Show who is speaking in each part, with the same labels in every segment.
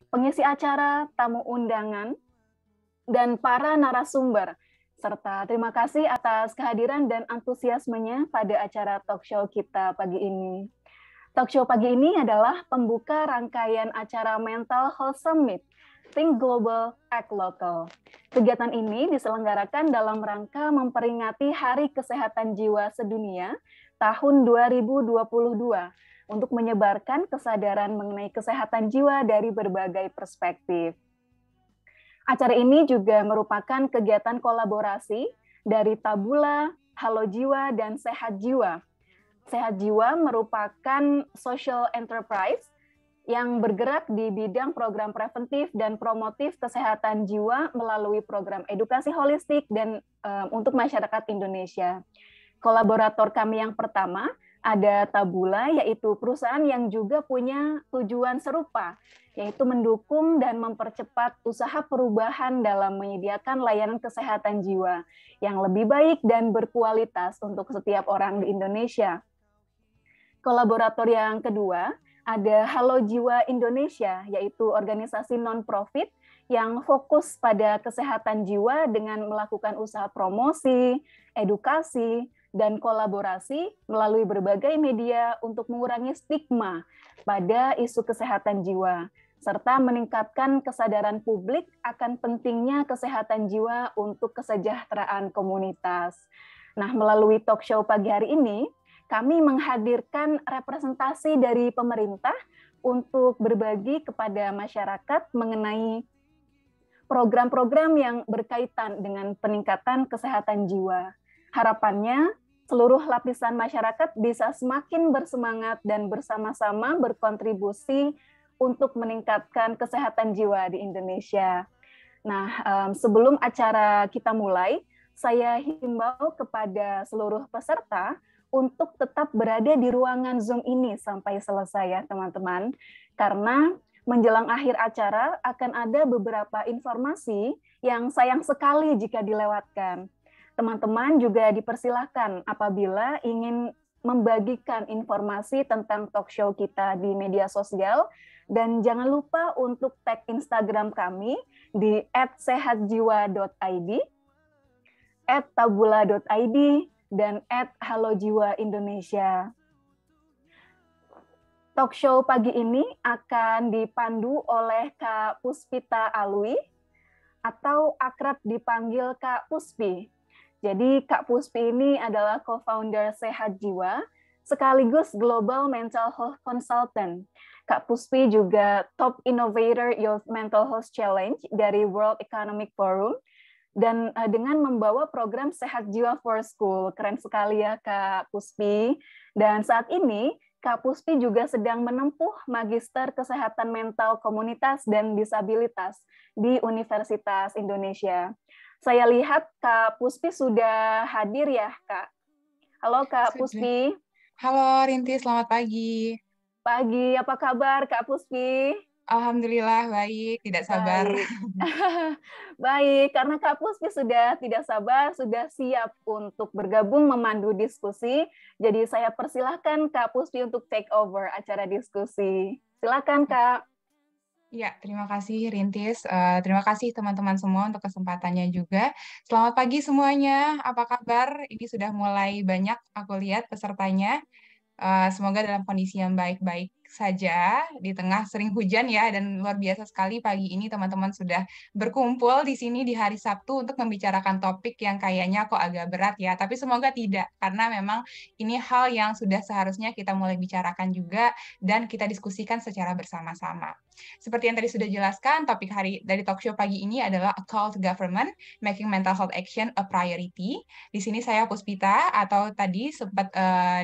Speaker 1: pengisi acara, tamu undangan, dan para narasumber. Serta terima kasih atas kehadiran dan antusiasmenya pada acara talk show kita pagi ini. Talk show pagi ini adalah pembuka rangkaian acara Mental Health Summit, Think Global, Act Local. Kegiatan ini diselenggarakan dalam rangka memperingati Hari Kesehatan Jiwa Sedunia tahun 2022 untuk menyebarkan kesadaran mengenai kesehatan jiwa dari berbagai perspektif. Acara ini juga merupakan kegiatan kolaborasi dari Tabula, Halo Jiwa, dan Sehat Jiwa. Sehat Jiwa merupakan social enterprise yang bergerak di bidang program preventif dan promotif kesehatan jiwa melalui program edukasi holistik dan untuk masyarakat Indonesia. Kolaborator kami yang pertama ada Tabula, yaitu perusahaan yang juga punya tujuan serupa, yaitu mendukung dan mempercepat usaha perubahan dalam menyediakan layanan kesehatan jiwa yang lebih baik dan berkualitas untuk setiap orang di Indonesia. Kolaborator yang kedua ada Halo Jiwa Indonesia, yaitu organisasi non-profit yang fokus pada kesehatan jiwa dengan melakukan usaha promosi, edukasi, dan kolaborasi melalui berbagai media untuk mengurangi stigma pada isu kesehatan jiwa, serta meningkatkan kesadaran publik akan pentingnya kesehatan jiwa untuk kesejahteraan komunitas. Nah, melalui talk show pagi hari ini, kami menghadirkan representasi dari pemerintah untuk berbagi kepada masyarakat mengenai program-program yang berkaitan dengan peningkatan kesehatan jiwa. Harapannya, seluruh lapisan masyarakat bisa semakin bersemangat dan bersama-sama berkontribusi untuk meningkatkan kesehatan jiwa di Indonesia. Nah, sebelum acara kita mulai, saya himbau kepada seluruh peserta untuk tetap berada di ruangan Zoom ini sampai selesai ya teman-teman, karena menjelang akhir acara akan ada beberapa informasi yang sayang sekali jika dilewatkan. Teman-teman juga dipersilahkan apabila ingin membagikan informasi tentang talk show kita di media sosial, dan jangan lupa untuk tag Instagram kami di @sehatjiwa.id, @tabula.id, dan @halojiwaindonesia. Talk show pagi ini akan dipandu oleh Kak Puspita Alwi, atau akrab dipanggil Kak Puspi. Jadi Kak Puspi ini adalah co-founder Sehat Jiwa, sekaligus Global Mental Health Consultant. Kak Puspi juga Top Innovator Youth Mental Health Challenge dari World Economic Forum, dan dengan membawa program Sehat Jiwa for School. Keren sekali ya Kak Puspi. Dan saat ini Kak Puspi juga sedang menempuh Magister Kesehatan Mental Komunitas dan Disabilitas di Universitas Indonesia. Saya lihat Kak Puspi sudah hadir ya, Kak. Halo Kak
Speaker 2: Sudah.
Speaker 1: Puspi.
Speaker 2: Halo Rinti, selamat pagi.
Speaker 1: Pagi, apa kabar Kak Puspi?
Speaker 2: Alhamdulillah baik, tidak sabar.
Speaker 1: Baik. Baik, karena Kak Puspi sudah tidak sabar, sudah siap untuk bergabung memandu diskusi. Jadi saya persilahkan Kak Puspi untuk take over acara diskusi. Silakan Kak.
Speaker 2: Ya, terima kasih Rintis. Terima kasih teman-teman semua untuk kesempatannya juga. Selamat pagi semuanya, apa kabar? Ini sudah mulai banyak aku lihat pesertanya. Semoga dalam kondisi yang baik-baik saja di tengah sering hujan ya, dan luar biasa sekali pagi ini teman-teman sudah berkumpul di sini di hari Sabtu untuk membicarakan topik yang kayaknya kok agak berat ya, tapi semoga tidak, karena memang ini hal yang sudah seharusnya kita mulai bicarakan juga dan kita diskusikan secara bersama-sama. Seperti yang tadi sudah jelaskan, topik hari dari talk show pagi ini adalah A Call to Government, Making Mental Health Action a Priority. Di sini saya Puspita, atau tadi sempat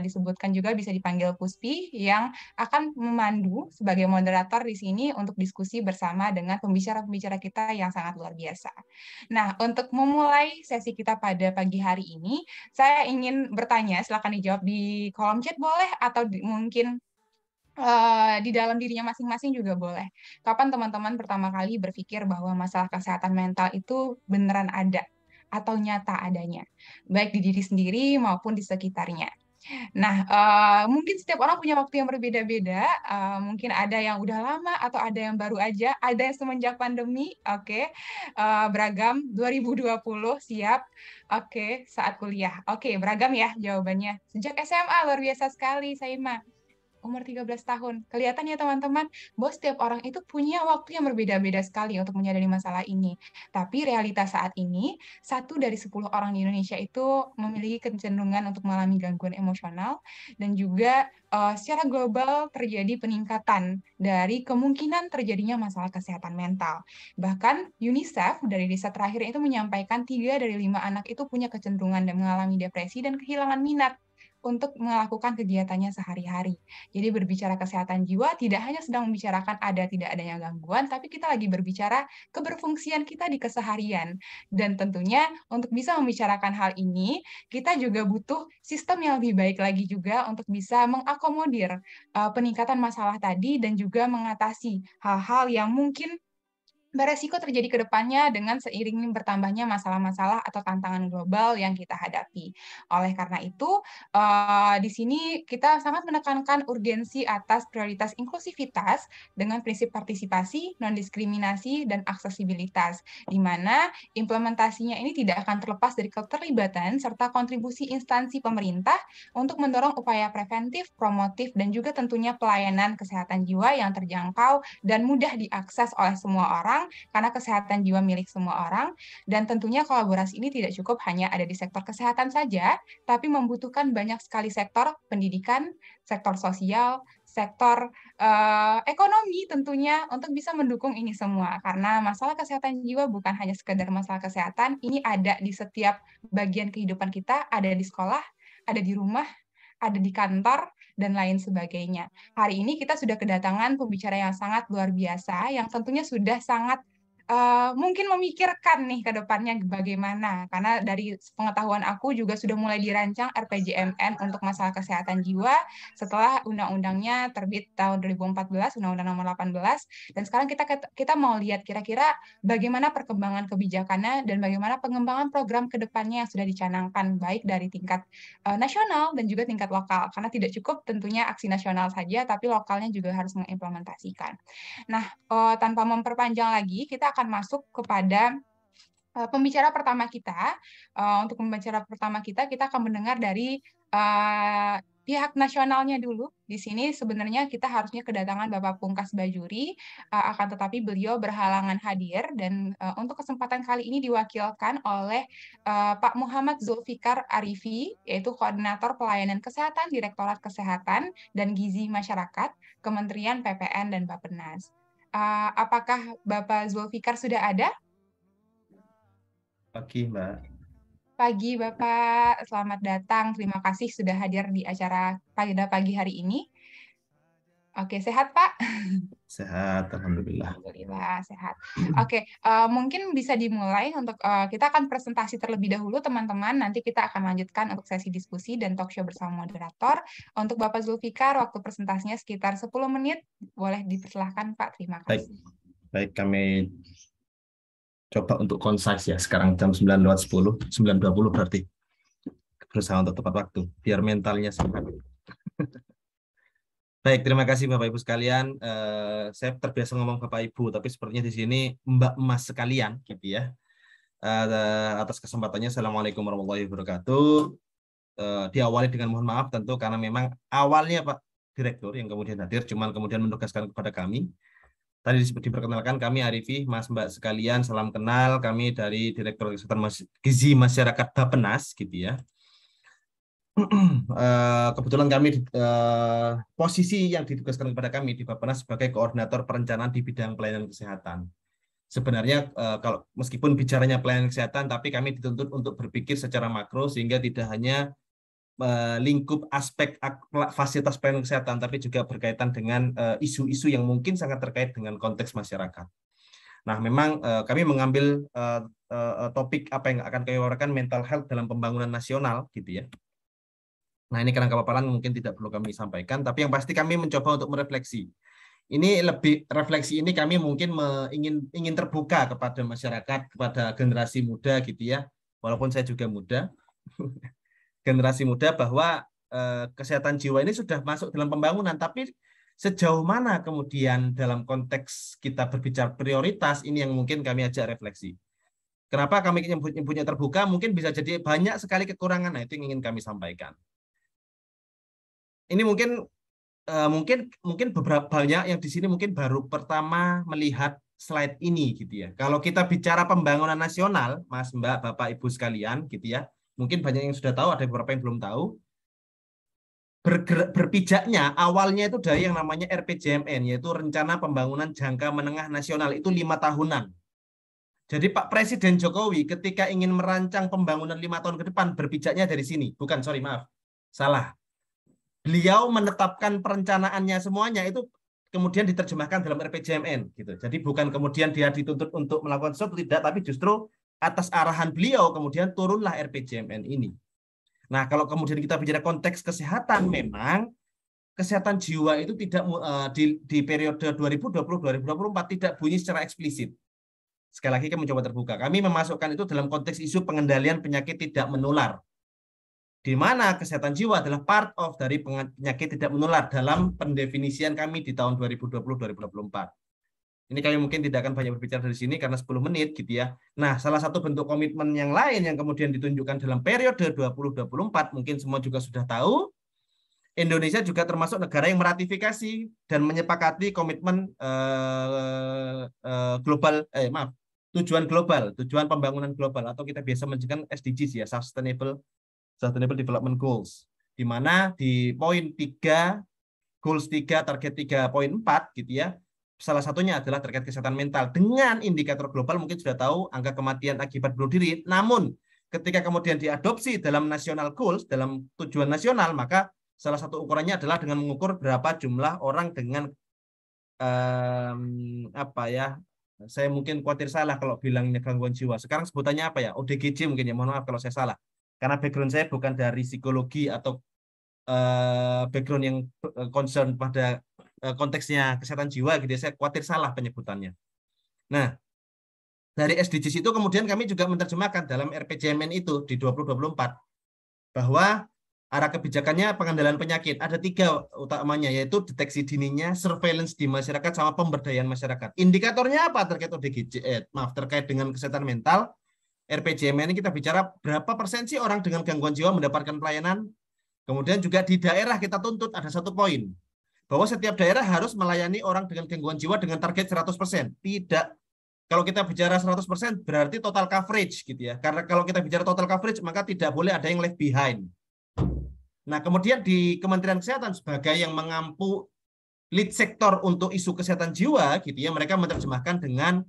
Speaker 2: disebutkan juga bisa dipanggil Puspi, yang akan memandu sebagai moderator di sini untuk diskusi bersama dengan pembicara-pembicara kita yang sangat luar biasa. Nah, untuk memulai sesi kita pada pagi hari ini, saya ingin bertanya, silakan dijawab di kolom chat boleh, atau mungkin di dalam dirinya masing-masing juga boleh. Kapan teman-teman pertama kali berpikir bahwa masalah kesehatan mental itu beneran ada atau nyata adanya, baik di diri sendiri maupun di sekitarnya? Nah, mungkin setiap orang punya waktu yang berbeda-beda. Mungkin ada yang udah lama atau ada yang baru aja. Ada yang semenjak pandemi, oke. Beragam, 2020 siap. Oke, saat kuliah. Oke, beragam ya jawabannya. Sejak SMA, luar biasa sekali, Saima. Umur 13 tahun. Kelihatan ya teman-teman, bahwa setiap orang itu punya waktu yang berbeda-beda sekali untuk menyadari masalah ini. Tapi realitas saat ini, 1 dari 10 orang di Indonesia itu memiliki kecenderungan untuk mengalami gangguan emosional, dan juga secara global terjadi peningkatan dari kemungkinan terjadinya masalah kesehatan mental. Bahkan UNICEF dari riset terakhir itu menyampaikan 3 dari 5 anak itu punya kecenderungan dan mengalami depresi dan kehilangan minat untuk melakukan kegiatannya sehari-hari. Jadi berbicara kesehatan jiwa tidak hanya sedang membicarakan ada tidak adanya gangguan, tapi kita lagi berbicara keberfungsian kita di keseharian. Dan tentunya untuk bisa membicarakan hal ini, kita juga butuh sistem yang lebih baik lagi juga untuk bisa mengakomodir peningkatan masalah tadi dan juga mengatasi hal-hal yang mungkin beresiko terjadi ke depannya dengan seiring bertambahnya masalah-masalah atau tantangan global yang kita hadapi. Oleh karena itu, di sini kita sangat menekankan urgensi atas prioritas inklusivitas dengan prinsip partisipasi, non-diskriminasi, dan aksesibilitas, di mana implementasinya ini tidak akan terlepas dari keterlibatan serta kontribusi instansi pemerintah untuk mendorong upaya preventif, promotif, dan juga tentunya pelayanan kesehatan jiwa yang terjangkau dan mudah diakses oleh semua orang, karena kesehatan jiwa milik semua orang, dan tentunya kolaborasi ini tidak cukup hanya ada di sektor kesehatan saja, tapi membutuhkan banyak sekali sektor pendidikan, sektor sosial, sektor ekonomi tentunya untuk bisa mendukung ini semua. Karena masalah kesehatan jiwa bukan hanya sekedar masalah kesehatan, ini ada di setiap bagian kehidupan kita, ada di sekolah, ada di rumah, ada di kantor, dan lain sebagainya. Hari ini kita sudah kedatangan pembicara yang sangat luar biasa, yang tentunya sudah sangat mungkin memikirkan nih ke depannya bagaimana. Karena dari pengetahuan aku juga sudah mulai dirancang RPJMN untuk masalah kesehatan jiwa setelah undang-undangnya terbit tahun 2014, Undang-Undang Nomor 18. Dan sekarang kita mau lihat kira-kira bagaimana perkembangan kebijakannya dan bagaimana pengembangan program ke depannya yang sudah dicanangkan, baik dari tingkat nasional dan juga tingkat lokal. Karena tidak cukup tentunya aksi nasional saja, tapi lokalnya juga harus mengimplementasikan. Nah, tanpa memperpanjang lagi, kita akan masuk kepada pembicara pertama kita. Untuk pembicara pertama kita akan mendengar dari pihak nasionalnya dulu. Di sini sebenarnya kita harusnya kedatangan Bapak Pungkas Bajuri, akan tetapi beliau berhalangan hadir, dan untuk kesempatan kali ini diwakilkan oleh Pak Muhammad Zulfikar Arifi, yaitu Koordinator Pelayanan Kesehatan Direktorat Kesehatan dan Gizi Masyarakat, Kementerian PPN dan Bappenas. Apakah Bapak Zulfikar sudah ada?
Speaker 3: Pagi, Mbak.
Speaker 2: Pagi Bapak, selamat datang. Terima kasih sudah hadir di acara pada pagi hari ini. Oke, sehat Pak?
Speaker 3: Sehat, Alhamdulillah.
Speaker 2: Alhamdulillah, sehat. Oke, mungkin bisa dimulai untuk kita akan presentasi terlebih dahulu teman-teman. Nanti kita akan lanjutkan untuk sesi diskusi dan talk show bersama moderator. Untuk Bapak Zulfikar, waktu presentasinya sekitar 10 menit. Boleh dipersilahkan Pak, terima kasih.
Speaker 3: Baik, kami coba untuk concise ya. Sekarang jam 9.10, 9.20 berarti. Berusaha untuk tepat waktu, biar mentalnya sehat. Baik, terima kasih Bapak Ibu sekalian. Saya terbiasa ngomong Bapak Ibu, tapi sepertinya di sini Mbak Emas sekalian, gitu ya. Atas kesempatannya, Assalamualaikum warahmatullahi wabarakatuh. Diawali dengan mohon maaf tentu karena memang awalnya Pak Direktur yang kemudian hadir, cuman kemudian menugaskan kepada kami. Tadi diperkenalkan, kami Arifi, Mas Mbak sekalian, salam kenal. Kami dari Direktur Kesehatan Gizi Masyarakat Bappenas, gitu ya. Kebetulan kami posisi yang ditugaskan kepada kami di Bappenas sebagai koordinator perencanaan di bidang pelayanan kesehatan. Sebenarnya kalau meskipun bicaranya pelayanan kesehatan, tapi kami dituntut untuk berpikir secara makro sehingga tidak hanya lingkup aspek fasilitas pelayanan kesehatan, tapi juga berkaitan dengan isu-isu yang mungkin sangat terkait dengan konteks masyarakat. Nah, memang kami mengambil topik apa yang akan kami wawarkan, mental health dalam pembangunan nasional, gitu ya. Nah, ini kerangka paparan mungkin tidak perlu kami sampaikan, tapi yang pasti kami mencoba untuk merefleksi. Ini lebih refleksi ini kami mungkin ingin terbuka kepada masyarakat, kepada generasi muda, gitu ya. Walaupun saya juga muda. Generasi muda, bahwa kesehatan jiwa ini sudah masuk dalam pembangunan, tapi sejauh mana kemudian dalam konteks kita berbicara prioritas, ini yang mungkin kami ajak refleksi. Kenapa kami nyebutnya terbuka? Mungkin bisa jadi banyak sekali kekurangan. Nah, itu yang ingin kami sampaikan. Ini mungkin beberapa banyak yang di sini mungkin baru pertama melihat slide ini gitu ya. Kalau kita bicara pembangunan nasional, Mas, Mbak, Bapak, Ibu sekalian gitu ya. Mungkin banyak yang sudah tahu, ada beberapa yang belum tahu. Berpijaknya awalnya itu dari yang namanya RPJMN, yaitu Rencana Pembangunan Jangka Menengah Nasional, itu 5 tahunan. Jadi Pak Presiden Jokowi ketika ingin merancang pembangunan 5 tahun ke depan berpijaknya dari sini. Bukan, sorry, maaf. Salah. Beliau menetapkan perencanaannya semuanya itu kemudian diterjemahkan dalam RPJMN gitu. Jadi bukan kemudian dia dituntut untuk melakukan sesuatu, tidak, tapi justru atas arahan beliau kemudian turunlah RPJMN ini. Nah, kalau kemudian kita bicara konteks kesehatan, memang kesehatan jiwa itu tidak di periode 2020-2024 tidak bunyi secara eksplisit. Sekali lagi kami mencoba terbuka. Kami memasukkan itu dalam konteks isu pengendalian penyakit tidak menular, di mana kesehatan jiwa adalah part of dari penyakit tidak menular dalam pendefinisian kami di tahun 2020-2024. Ini kami mungkin tidak akan banyak berbicara dari sini karena 10 menit gitu ya. Nah, salah satu bentuk komitmen yang lain yang kemudian ditunjukkan dalam periode 2024, mungkin semua juga sudah tahu, Indonesia juga termasuk negara yang meratifikasi dan menyepakati komitmen tujuan global, tujuan pembangunan global, atau kita biasa menyebutkan SDGs ya, Sustainable Development Goals, di mana di poin 3, goals 3, target 3.4 gitu ya, salah satunya adalah terkait kesehatan mental. Dengan indikator global mungkin sudah tahu angka kematian akibat bunuh diri, namun ketika kemudian diadopsi dalam national goals, dalam tujuan nasional, maka salah satu ukurannya adalah dengan mengukur berapa jumlah orang dengan saya mungkin khawatir salah kalau bilangnya gangguan jiwa. Sekarang sebutannya apa ya? ODGJ mungkin ya, mohon maaf kalau saya salah. Karena background saya bukan dari psikologi atau background yang concern pada konteksnya kesehatan jiwa gitu ya, saya khawatir salah penyebutannya. Nah, dari SDGs itu kemudian kami juga menerjemahkan dalam RPJMN itu di 2024 bahwa arah kebijakannya pengendalian penyakit ada 3 utamanya, yaitu deteksi dininya, surveillance di masyarakat, sama pemberdayaan masyarakat. Indikatornya apa terkait ODGJ? Terkait dengan kesehatan mental, RPJMN ini kita bicara berapa persen sih orang dengan gangguan jiwa mendapatkan pelayanan. Kemudian juga di daerah kita tuntut ada 1 poin, bahwa setiap daerah harus melayani orang dengan gangguan jiwa dengan target 100%. Tidak, kalau kita bicara 100% berarti total coverage gitu ya. Karena kalau kita bicara total coverage maka tidak boleh ada yang left behind. Nah, kemudian di Kementerian Kesehatan sebagai yang mengampu lead sektor untuk isu kesehatan jiwa gitu ya, mereka menerjemahkan dengan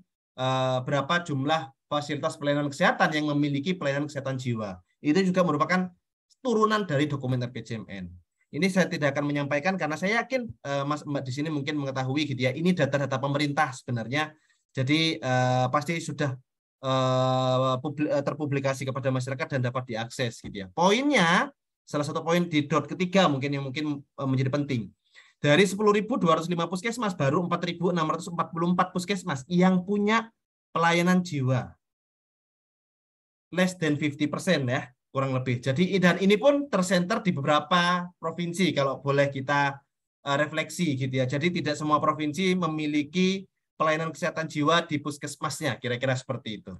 Speaker 3: berapa jumlah fasilitas pelayanan kesehatan yang memiliki pelayanan kesehatan jiwa. Itu juga merupakan turunan dari dokumen RPJMN. Ini saya tidak akan menyampaikan karena saya yakin Mas Mbak di sini mungkin mengetahui gitu ya. Ini data-data pemerintah sebenarnya. Jadi pasti sudah terpublikasi kepada masyarakat dan dapat diakses gitu ya. Poinnya, salah satu poin di dot ketiga mungkin yang menjadi penting. Dari 10.205 puskesmas, baru 4.644 puskesmas yang punya pelayanan jiwa. Less than 50% ya, kurang lebih. Jadi dan ini pun tersenter di beberapa provinsi kalau boleh kita refleksi gitu ya. Jadi tidak semua provinsi memiliki pelayanan kesehatan jiwa di puskesmasnya, kira-kira seperti itu.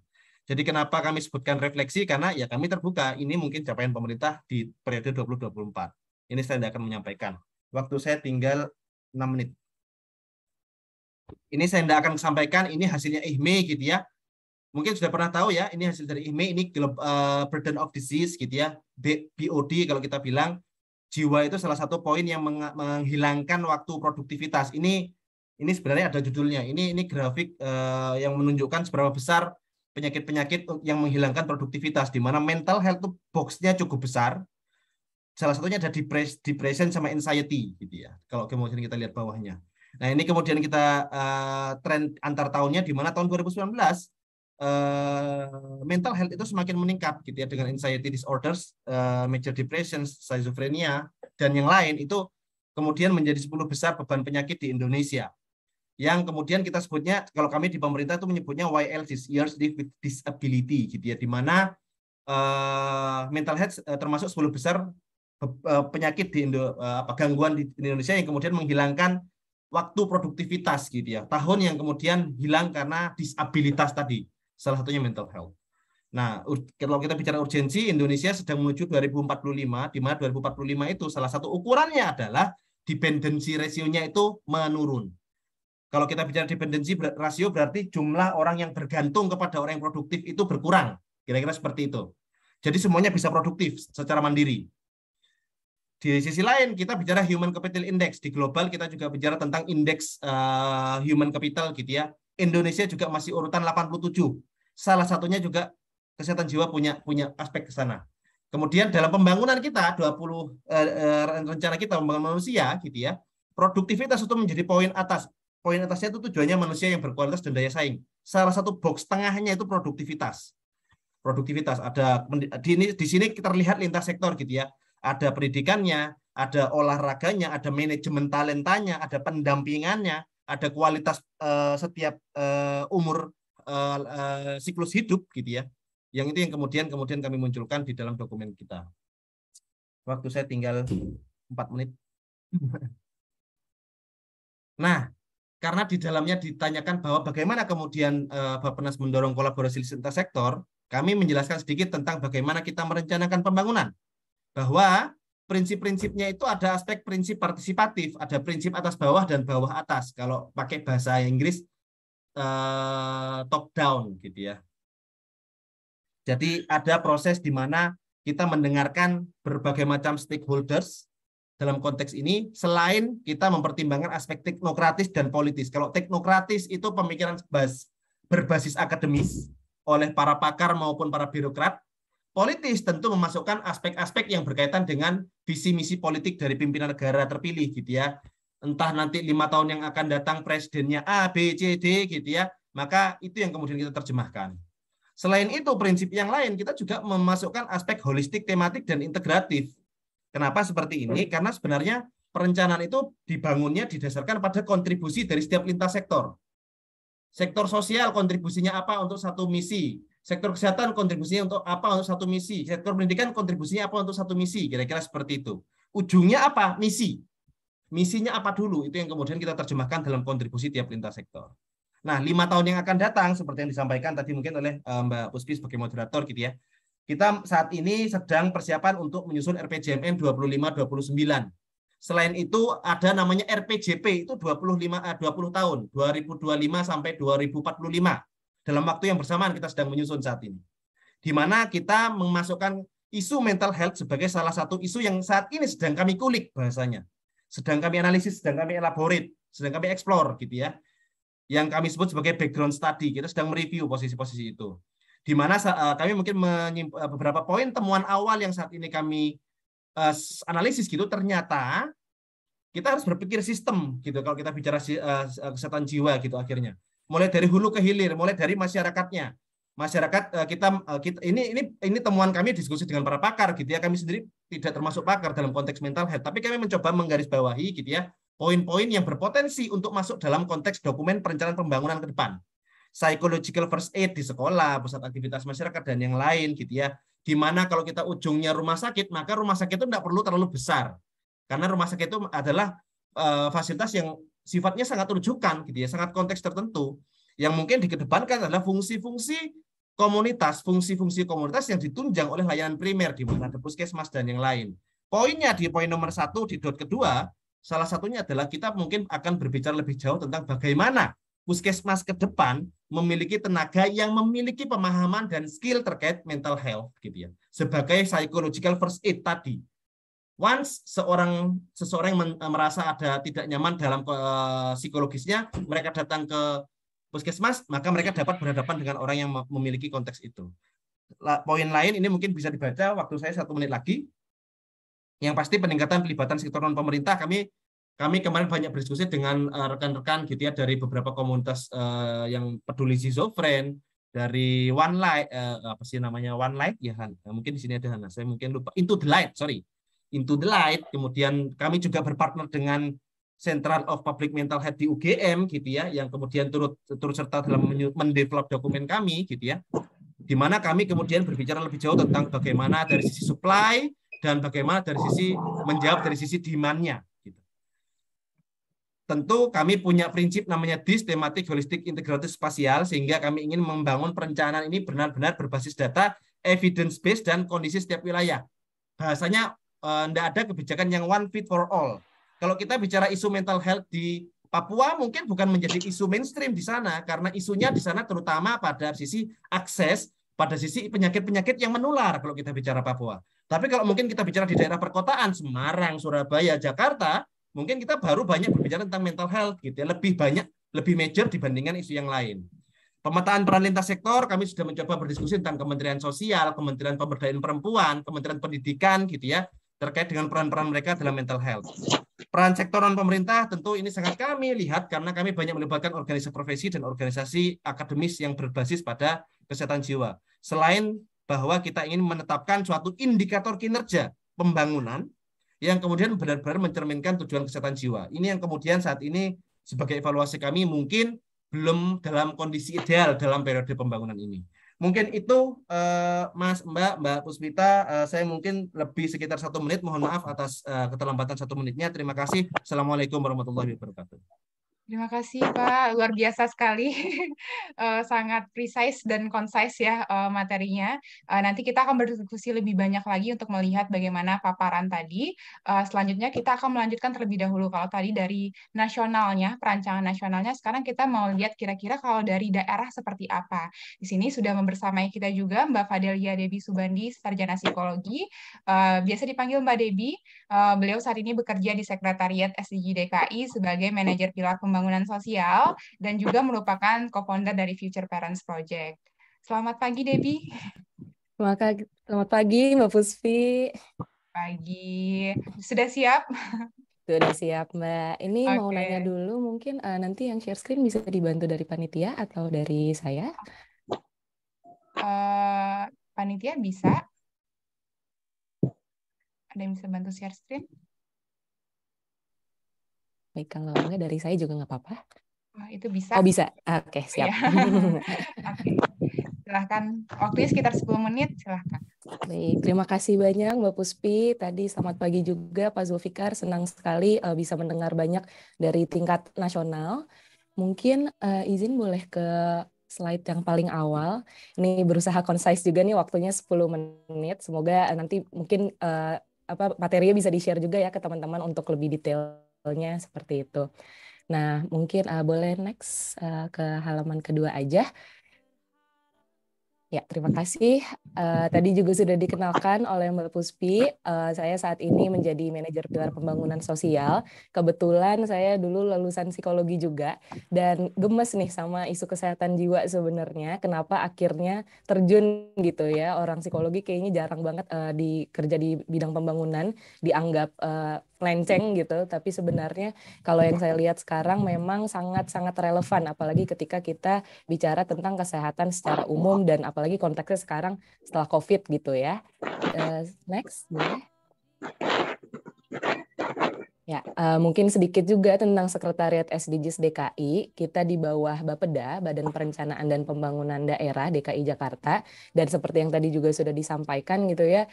Speaker 3: Jadi kenapa kami sebutkan refleksi? Karena ya kami terbuka, ini mungkin capaian pemerintah di periode 2024. Ini saya tidak akan menyampaikan. Waktu saya tinggal 6 menit. Ini saya tidak akan sampaikan, ini hasilnya IHME gitu ya. Mungkin sudah pernah tahu ya, ini hasil dari IHME, ini burden of disease gitu ya. BOD kalau kita bilang, jiwa itu salah satu poin yang menghilangkan waktu produktivitas. Ini sebenarnya ada judulnya. Ini grafik yang menunjukkan seberapa besar penyakit-penyakit yang menghilangkan produktivitas, di mana mental health itu box-nya cukup besar. Salah satunya ada depression sama anxiety gitu ya. Kalau kemudian kita lihat bawahnya. Nah, ini kemudian kita tren antar tahunnya, di mana tahun 2019 mental health itu semakin meningkat gitu ya, dengan anxiety disorders, major depression, schizophrenia dan yang lain itu kemudian menjadi 10 besar beban penyakit di Indonesia. Yang kemudian kita sebutnya, kalau kami di pemerintah itu menyebutnya YLDs, Years Live with Disability gitu ya, di mana mental health termasuk 10 besar penyakit di gangguan di Indonesia yang kemudian menghilangkan waktu produktivitas gitu ya. Tahun yang kemudian hilang karena disabilitas tadi. Salah satunya mental health. Nah, kalau kita bicara urgensi, Indonesia sedang menuju 2045, di mana 2045 itu salah satu ukurannya adalah dependency ratio-nya itu menurun. Kalau kita bicara dependency rasio berarti jumlah orang yang bergantung kepada orang yang produktif itu berkurang. Kira-kira seperti itu. Jadi semuanya bisa produktif secara mandiri. Di sisi lain kita bicara human capital index. Di global kita juga bicara tentang indeks human capital gitu ya. Indonesia juga masih urutan 87. Salah satunya juga kesehatan jiwa punya aspek ke sana. Kemudian dalam pembangunan kita 20 rencana kita membangun manusia gitu ya. Produktivitas itu menjadi poin atas. Poin atasnya itu tujuannya manusia yang berkualitas dan daya saing. Salah satu box tengahnya itu produktivitas. Produktivitas ada di sini kita lihat lintas sektor gitu ya. Ada pendidikannya, ada olahraganya, ada manajemen talentanya, ada pendampingannya, ada kualitas setiap umur siklus hidup gitu ya. Yang itu yang kemudian kami munculkan di dalam dokumen kita. Waktu saya tinggal 4 menit. Nah, karena di dalamnya ditanyakan bahwa bagaimana kemudian Bappenas mendorong kolaborasi lintas sektor, kami menjelaskan sedikit tentang bagaimana kita merencanakan pembangunan. Bahwa prinsip-prinsipnya itu ada aspek prinsip partisipatif, ada prinsip atas bawah dan bawah atas. Kalau pakai bahasa Inggris top down gitu ya. Jadi ada proses di mana kita mendengarkan berbagai macam stakeholders dalam konteks ini, selain kita mempertimbangkan aspek teknokratis dan politis. Kalau teknokratis itu pemikiran berbasis akademis oleh para pakar maupun para birokrat. Politis tentu memasukkan aspek-aspek yang berkaitan dengan visi misi politik dari pimpinan negara terpilih gitu ya. Entah nanti 5 tahun yang akan datang presidennya A, B, C, D gitu ya. Maka itu yang kemudian kita terjemahkan. Selain itu, prinsip yang lain kita juga memasukkan aspek holistik, tematik, dan integratif. Kenapa seperti ini? Karena sebenarnya perencanaan itu dibangunnya didasarkan pada kontribusi dari setiap lintas sektor. Sektor sosial kontribusinya apa untuk satu misi. Sektor kesehatan kontribusinya untuk apa untuk satu misi. Sektor pendidikan kontribusinya apa untuk satu misi. Kira-kira seperti itu. Ujungnya apa? Misi. Misinya apa dulu? Itu yang kemudian kita terjemahkan dalam kontribusi tiap lintas sektor. Nah, 5 tahun yang akan datang, seperti yang disampaikan tadi mungkin oleh Mbak Puspi sebagai moderator gitu ya. Kita saat ini sedang persiapan untuk menyusun RPJMN 25-29. Selain itu ada namanya RPJP, itu 20 tahun, 2025 sampai 2045. Dalam waktu yang bersamaan kita sedang menyusun saat ini. Di mana kita memasukkan isu mental health sebagai salah satu isu yang saat ini sedang kami kulik bahasanya. Sedang kami analisis, sedang kami elaborate, sedang kami explore gitu ya. Yang kami sebut sebagai background study. Kita sedang mereview posisi-posisi itu. Di mana kami mungkin beberapa poin temuan awal yang saat ini kami analisis gitu, ternyata kita harus berpikir sistem gitu kalau kita bicara kesehatan jiwa gitu akhirnya. Mulai dari hulu ke hilir, mulai dari masyarakatnya. Masyarakat ini temuan kami diskusi dengan para pakar gitu ya. Kami sendiri tidak termasuk pakar dalam konteks mental health, tapi kami mencoba menggarisbawahi gitu ya poin-poin yang berpotensi untuk masuk dalam konteks dokumen perencanaan pembangunan ke depan. Psychological first aid di sekolah, pusat aktivitas masyarakat, dan yang lain gitu ya. Di mana kalau kita ujungnya rumah sakit, maka rumah sakit itu tidak perlu terlalu besar. Karena rumah sakit itu adalah fasilitas yang sifatnya sangat rujukan gitu ya, sangat konteks tertentu. Yang mungkin dikedepankan adalah fungsi-fungsi komunitas, fungsi-fungsi komunitas yang ditunjang oleh layanan primer, di mana ada puskesmas dan yang lain. Poinnya di poin nomor 1 di dot kedua, salah satunya adalah kita mungkin akan berbicara lebih jauh tentang bagaimana puskesmas ke depan memiliki tenaga yang memiliki pemahaman dan skill terkait mental health gitu ya. Sebagai psychological first aid tadi. Once seseorang merasa ada tidak nyaman dalam psikologisnya, mereka datang ke puskesmas, maka mereka dapat berhadapan dengan orang yang memiliki konteks itu. Poin lain ini mungkin bisa dibaca, waktu saya 1 menit lagi. Yang pasti peningkatan pelibatan sektor non pemerintah, kami kemarin banyak berdiskusi dengan rekan-rekan gitu ya dari beberapa komunitas yang peduli schizofren, dari One Light apa sih namanya One Light ya Han. Mungkin di sini ada Hana, saya mungkin lupa. Into the Light. Kemudian kami juga berpartner dengan Central of Public Mental Health di UGM gitu ya, yang kemudian turut serta dalam mendevelop dokumen kami gitu ya. Di mana kami kemudian berbicara lebih jauh tentang bagaimana dari sisi supply dan bagaimana dari sisi menjawab dari sisi demand-nya. Gitu. Tentu kami punya prinsip namanya DIS, Thematic Holistic Integrated Spatial, sehingga kami ingin membangun perencanaan ini benar-benar berbasis data, evidence based dan kondisi setiap wilayah. Bahasanya tidak ada kebijakan yang one fit for all. Kalau kita bicara isu mental health di Papua mungkin bukan menjadi isu mainstream di sana, karena isunya di sana terutama pada sisi akses, pada sisi penyakit-penyakit yang menular kalau kita bicara Papua. Tapi kalau mungkin kita bicara di daerah perkotaan, Semarang, Surabaya, Jakarta, mungkin kita baru banyak berbicara tentang mental health, gitu ya, lebih banyak, lebih major dibandingkan isu yang lain. Pemetaan peran lintas sektor, kami sudah mencoba berdiskusi tentang Kementerian Sosial, Kementerian Pemberdayaan Perempuan, Kementerian Pendidikan, gitu ya, terkait dengan peran-peran mereka dalam mental health. Peran sektor non pemerintah tentu ini sangat kami lihat karena kami banyak melibatkan organisasi profesi dan organisasi akademis yang berbasis pada kesehatan jiwa. Selain bahwa kita ingin menetapkan suatu indikator kinerja pembangunan yang kemudian benar-benar mencerminkan tujuan kesehatan jiwa. Ini yang kemudian saat ini sebagai evaluasi kami mungkin belum dalam kondisi ideal dalam periode pembangunan ini. Mungkin itu Mas, Mbak Puspita, saya mungkin lebih sekitar 1 menit, mohon maaf atas keterlambatan 1 menitnya. Terima kasih. Assalamualaikum warahmatullahi wabarakatuh.
Speaker 2: Terima kasih Pak, luar biasa sekali, sangat precise dan concise ya materinya. Nanti kita akan berdiskusi lebih banyak lagi untuk melihat bagaimana paparan tadi. Selanjutnya kita akan melanjutkan terlebih dahulu. Kalau tadi dari nasionalnya, perancangan nasionalnya, sekarang kita mau lihat kira-kira kalau dari daerah seperti apa. Di sini sudah membersamai kita juga Mbak Fadelia Debbie Subandi, Sarjana Psikologi, biasa dipanggil Mbak Debbie. Beliau saat ini bekerja di Sekretariat SDG DKI sebagai manajer pilar pembangunan sosial dan juga merupakan co-founder dari Future Parents Project. Selamat pagi, Debbie.
Speaker 4: Selamat pagi, Mbak Puspi.
Speaker 2: Pagi. Sudah siap?
Speaker 4: Sudah siap, Mbak. Ini mau
Speaker 2: Oke.
Speaker 4: nanya dulu, mungkin nanti yang share screen bisa dibantu dari panitia atau dari saya?
Speaker 2: Panitia bisa? Ada yang bisa bantu share screen?
Speaker 4: Baik, kalau enggak dari saya juga nggak apa-apa.
Speaker 2: Oh, itu bisa.
Speaker 4: Oh, bisa. Oke, siap.
Speaker 2: Oke. Silahkan. Waktunya sekitar 10 menit, silahkan.
Speaker 4: Baik, terima kasih banyak Mbak Puspi. Tadi selamat pagi juga Pak Zulfikar. Senang sekali bisa mendengar banyak dari tingkat nasional. Mungkin izin boleh ke slide yang paling awal. Ini berusaha concise juga nih, waktunya 10 menit. Semoga nanti mungkin materinya bisa di-share juga ya ke teman-teman untuk lebih detailnya seperti itu. Nah, mungkin boleh next ke halaman kedua aja. Ya, terima kasih. Tadi juga sudah dikenalkan oleh Mbak Puspi. Saya saat ini menjadi manajer pilar pembangunan sosial. Kebetulan saya dulu lulusan psikologi juga dan gemes nih sama isu kesehatan jiwa sebenarnya. Kenapa akhirnya terjun gitu ya? Orang psikologi kayaknya jarang banget kerja di bidang pembangunan, dianggap lenceng gitu. Tapi sebenarnya kalau yang saya lihat sekarang memang sangat-sangat relevan, apalagi ketika kita bicara tentang kesehatan secara umum dan apalagi konteksnya sekarang setelah COVID gitu ya. Next, boleh. Ya, mungkin sedikit juga tentang Sekretariat SDGs DKI. Kita di bawah Bapeda, Badan Perencanaan dan Pembangunan Daerah DKI Jakarta. Dan seperti yang tadi juga sudah disampaikan gitu ya,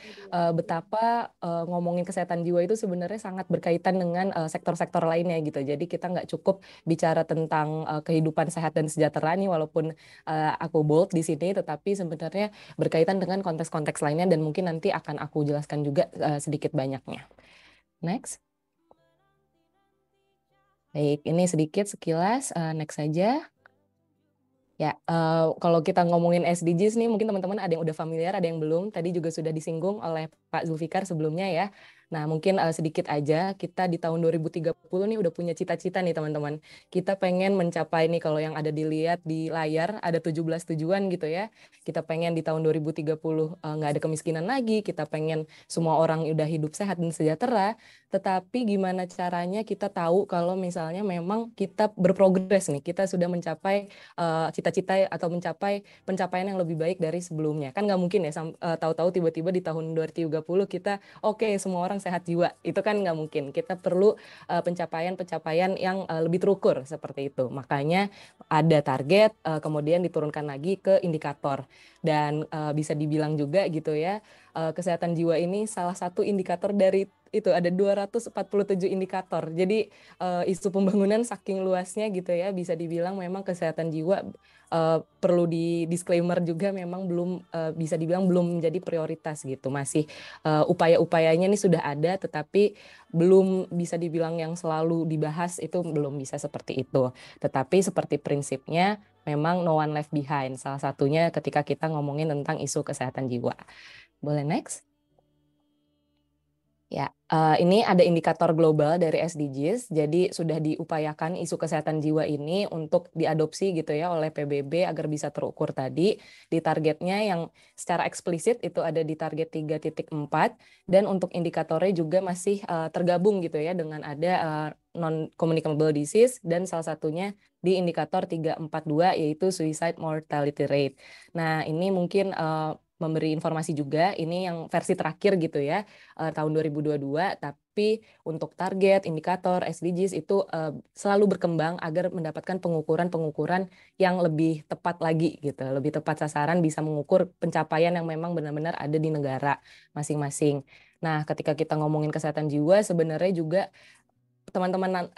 Speaker 4: betapa ngomongin kesehatan jiwa itu sebenarnya sangat berkaitan dengan sektor-sektor lainnya gitu. Jadi kita nggak cukup bicara tentang kehidupan sehat dan sejahtera nih, walaupun aku bold di sini, tetapi sebenarnya berkaitan dengan konteks-konteks lainnya dan mungkin nanti akan aku jelaskan juga sedikit banyaknya. Next. Baik, ini sedikit sekilas, next saja. Ya, kalau kita ngomongin SDGs nih, mungkin teman-teman ada yang udah familiar, ada yang belum. Tadi juga sudah disinggung oleh Pak Zulfikar sebelumnya ya. Nah, mungkin sedikit aja, kita di tahun 2030 nih udah punya cita-cita nih teman-teman. Kita pengen mencapai nih, kalau yang ada dilihat di layar, ada 17 tujuan gitu ya. Kita pengen di tahun 2030 nggak ada kemiskinan lagi, kita pengen semua orang udah hidup sehat dan sejahtera. Tetapi gimana caranya kita tahu kalau misalnya memang kita berprogres nih, kita sudah mencapai cita-cita atau mencapai pencapaian yang lebih baik dari sebelumnya. Kan nggak mungkin ya tahu-tahu tiba-tiba di tahun 2030 kita oke, semua orang sehat jiwa. Itu kan nggak mungkin. Kita perlu pencapaian-pencapaian yang lebih terukur seperti itu. Makanya ada target, kemudian diturunkan lagi ke indikator. Dan bisa dibilang juga gitu ya, kesehatan jiwa ini salah satu indikator dari itu ada 247 indikator. Jadi isu pembangunan saking luasnya gitu ya, bisa dibilang memang kesehatan jiwa perlu di disclaimer juga memang belum bisa dibilang belum menjadi prioritas gitu. Masih upaya-upayanya ini sudah ada, tetapi belum bisa dibilang yang selalu dibahas, itu belum bisa seperti itu. Tetapi seperti prinsipnya memang no one left behind. Salah satunya ketika kita ngomongin tentang isu kesehatan jiwa. Boleh next? Ya, ini ada indikator global dari SDGs, jadi sudah diupayakan isu kesehatan jiwa ini untuk diadopsi gitu ya oleh PBB agar bisa terukur tadi. Di targetnya yang secara eksplisit itu ada di target 3.4, dan untuk indikatornya juga masih tergabung gitu ya dengan ada non-communicable disease, dan salah satunya di indikator 342 yaitu suicide mortality rate. Nah, ini mungkin memberi informasi juga, ini yang versi terakhir gitu ya, tahun 2022, tapi untuk target, indikator, SDGs itu selalu berkembang agar mendapatkan pengukuran-pengukuran yang lebih tepat lagi gitu, lebih tepat sasaran, bisa mengukur pencapaian yang memang benar-benar ada di negara masing-masing. Nah, ketika kita ngomongin kesehatan jiwa, sebenarnya juga teman-teman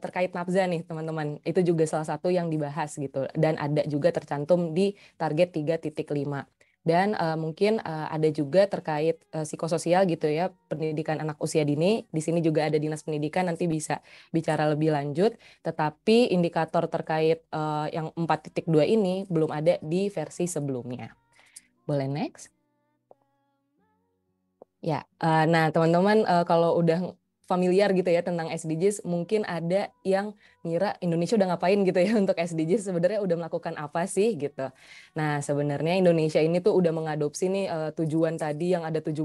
Speaker 4: terkait nafza nih teman-teman, itu juga salah satu yang dibahas gitu, dan ada juga tercantum di target 3.5. Dan mungkin ada juga terkait psikososial gitu ya, pendidikan anak usia dini. Di sini juga ada Dinas Pendidikan, nanti bisa bicara lebih lanjut. Tetapi indikator terkait yang 4.2 ini belum ada di versi sebelumnya. Boleh next? Ya, nah teman-teman kalau udah familiar gitu ya tentang SDGs, mungkin ada yang ngira Indonesia udah ngapain gitu ya untuk SDGs, sebenarnya udah melakukan apa sih gitu. Nah, sebenarnya Indonesia ini tuh udah mengadopsi nih tujuan tadi yang ada 17,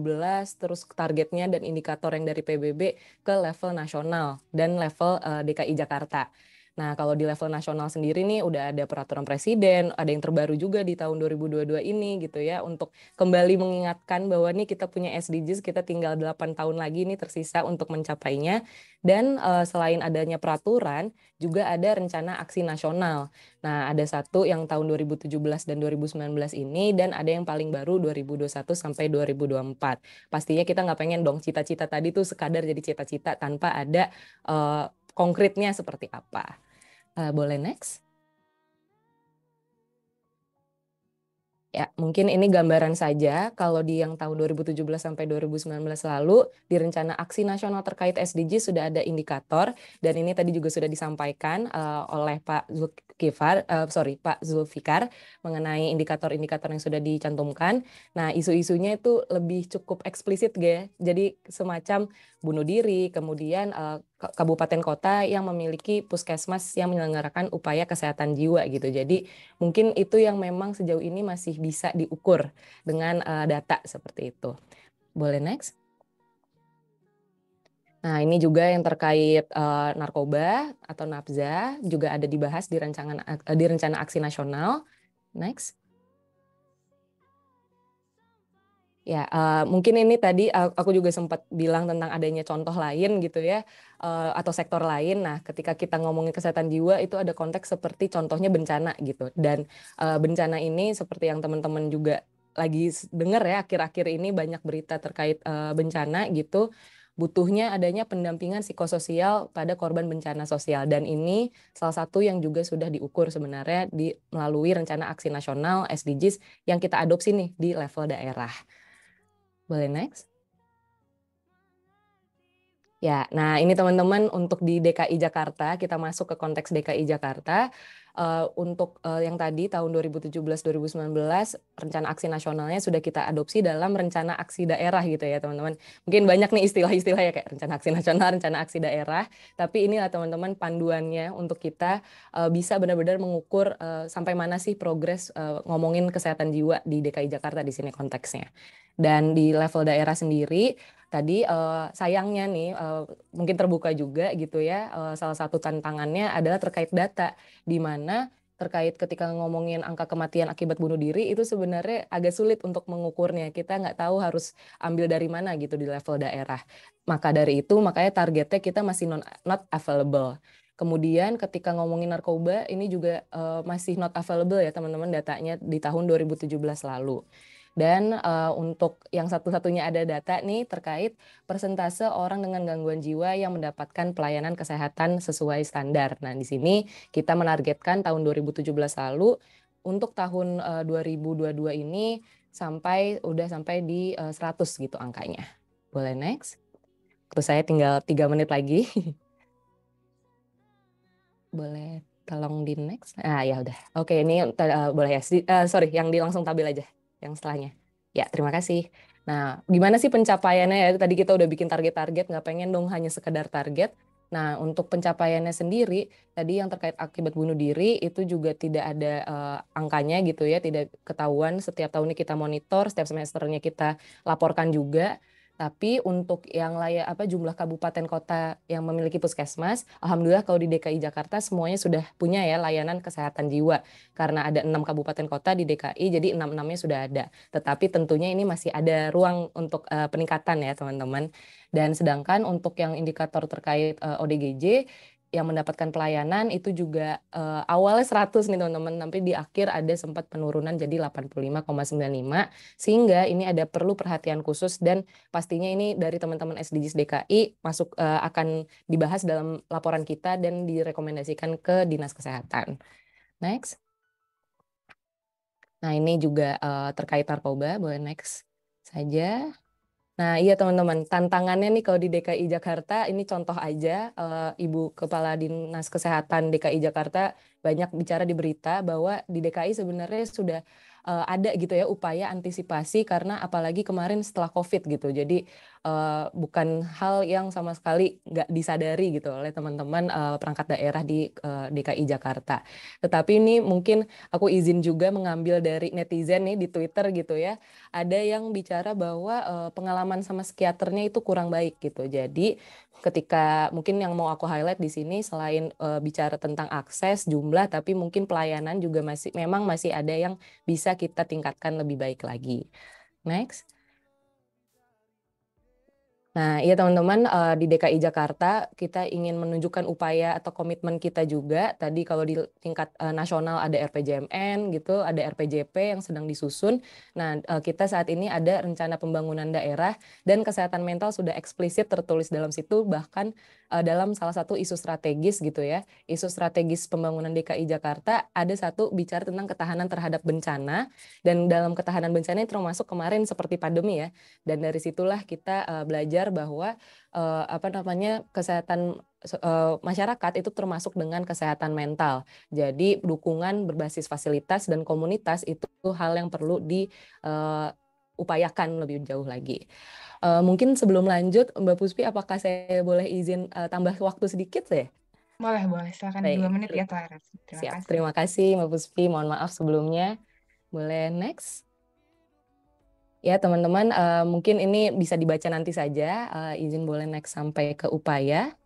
Speaker 4: terus targetnya dan indikator yang dari PBB ke level nasional dan level DKI Jakarta. Nah, kalau di level nasional sendiri nih udah ada peraturan presiden, ada yang terbaru juga di tahun 2022 ini gitu ya, untuk kembali mengingatkan bahwa nih kita punya SDGs, kita tinggal 8 tahun lagi nih tersisa untuk mencapainya. Dan selain adanya peraturan, juga ada rencana aksi nasional. Nah, ada satu yang tahun 2017 dan 2019 ini, dan ada yang paling baru 2021 sampai 2024. Pastinya kita nggak pengen dong cita-cita tadi tuh sekadar jadi cita-cita tanpa ada konkretnya seperti apa. Boleh next? Ya, mungkin ini gambaran saja kalau di yang tahun 2017 sampai 2019 lalu di rencana aksi nasional terkait SDG sudah ada indikator, dan ini tadi juga sudah disampaikan oleh Pak Zulfikar mengenai indikator-indikator yang sudah dicantumkan. Nah, isu-isunya itu lebih cukup eksplisit ya. Jadi semacam bunuh diri, kemudian kabupaten kota yang memiliki puskesmas yang menyelenggarakan upaya kesehatan jiwa gitu. Jadi mungkin itu yang memang sejauh ini masih bisa diukur dengan data seperti itu. Boleh next? Nah, ini juga yang terkait narkoba atau nafza juga ada dibahas di rencana aksi nasional. Next. Ya, mungkin ini tadi aku juga sempat bilang tentang adanya contoh lain gitu ya, atau sektor lain. Nah, ketika kita ngomongin kesehatan jiwa itu ada konteks seperti contohnya bencana gitu. Dan bencana ini seperti yang teman-teman juga lagi dengar ya, akhir-akhir ini banyak berita terkait bencana gitu. Butuhnya adanya pendampingan psikososial pada korban bencana sosial. Dan ini salah satu yang juga sudah diukur sebenarnya melalui rencana aksi nasional SDGs yang kita adopsi nih di level daerah. Boleh next? Ya, nah ini teman-teman untuk di DKI Jakarta, kita masuk ke konteks DKI Jakarta. Untuk yang tadi tahun 2017-2019, rencana aksi nasionalnya sudah kita adopsi dalam rencana aksi daerah gitu ya teman-teman. Mungkin banyak nih istilah-istilah ya kayak rencana aksi nasional, rencana aksi daerah. Tapi inilah teman-teman panduannya untuk kita bisa benar-benar mengukur sampai mana sih progres ngomongin kesehatan jiwa di DKI Jakarta di sini konteksnya. Dan di level daerah sendiri, tadi sayangnya nih mungkin terbuka juga gitu ya, salah satu tantangannya adalah terkait data, di mana terkait ketika ngomongin angka kematian akibat bunuh diri itu sebenarnya agak sulit untuk mengukurnya. Kita nggak tahu harus ambil dari mana gitu di level daerah. Maka dari itu makanya targetnya kita masih not available. Kemudian ketika ngomongin narkoba ini juga masih not available ya teman-teman datanya di tahun 2017 lalu. Dan untuk yang satu-satunya ada data nih terkait persentase orang dengan gangguan jiwa yang mendapatkan pelayanan kesehatan sesuai standar. Nah, di sini kita menargetkan tahun 2017 lalu untuk tahun 2022 ini udah sampai di 100 gitu angkanya. Boleh next? Terus saya tinggal 3 menit lagi. Boleh tolong di next? Ya udah. Oke, ini boleh ya. Sorry, yang langsung tampil aja yang setelahnya. Ya, terima kasih. Nah, gimana sih pencapaiannya ya? Tadi kita udah bikin target-target, nggak pengen dong hanya sekedar target. Nah, untuk pencapaiannya sendiri, tadi yang terkait akibat bunuh diri, itu juga tidak ada angkanya gitu ya, tidak ketahuan. Setiap tahunnya kita monitor, setiap semesternya kita laporkan juga. Tapi untuk yang jumlah kabupaten kota yang memiliki puskesmas, alhamdulillah kalau di DKI Jakarta semuanya sudah punya ya layanan kesehatan jiwa. Karena ada 6 kabupaten kota di DKI, jadi 6-6-nya sudah ada. Tetapi tentunya ini masih ada ruang untuk peningkatan ya teman-teman. Dan sedangkan untuk yang indikator terkait ODGJ, yang mendapatkan pelayanan itu juga awalnya 100 nih teman-teman, tapi di akhir ada sempat penurunan jadi 85,95, sehingga ini ada perlu perhatian khusus dan pastinya ini dari teman-teman SDGs DKI akan dibahas dalam laporan kita dan direkomendasikan ke Dinas Kesehatan. Next. Nah, ini juga terkait narkoba, boleh next saja. Nah, iya teman-teman, tantangannya nih kalau di DKI Jakarta, ini contoh aja, Ibu Kepala Dinas Kesehatan DKI Jakarta banyak bicara di berita bahwa di DKI sebenarnya sudah ada gitu ya upaya antisipasi karena apalagi kemarin setelah COVID gitu. Jadi bukan hal yang sama sekali nggak disadari gitu oleh teman-teman perangkat daerah di DKI Jakarta. Tetapi ini mungkin aku izin juga mengambil dari netizen nih di Twitter gitu ya. Ada yang bicara bahwa pengalaman sama psikiaternya itu kurang baik gitu. Jadi ketika mungkin yang mau aku highlight di sini selain bicara tentang akses jumlah, tapi mungkin pelayanan juga memang masih ada yang bisa kita tingkatkan lebih baik lagi. Next. Nah, iya teman-teman, di DKI Jakarta kita ingin menunjukkan upaya atau komitmen kita juga. Tadi kalau di tingkat nasional ada RPJMN gitu, ada RPJP yang sedang disusun. Nah, kita saat ini ada rencana pembangunan daerah dan kesehatan mental sudah eksplisit tertulis dalam situ, bahkan dalam salah satu isu strategis gitu ya. Isu strategis pembangunan DKI Jakarta ada satu bicara tentang ketahanan terhadap bencana, dan dalam ketahanan bencana ini termasuk kemarin seperti pandemi ya. Dan dari situlah kita belajar bahwa kesehatan masyarakat itu termasuk dengan kesehatan mental. Jadi dukungan berbasis fasilitas dan komunitas itu hal yang perlu diupayakan lebih jauh lagi. Mungkin sebelum lanjut, Mbak Puspi, apakah saya boleh izin tambah waktu sedikit ya?
Speaker 2: Boleh. Silakan 2 menit ya, Clara.
Speaker 4: Siap. Terima kasih Mbak Puspi. Mohon maaf sebelumnya. Boleh next. Ya teman-teman, mungkin ini bisa dibaca nanti saja, izin boleh next sampai ke upaya.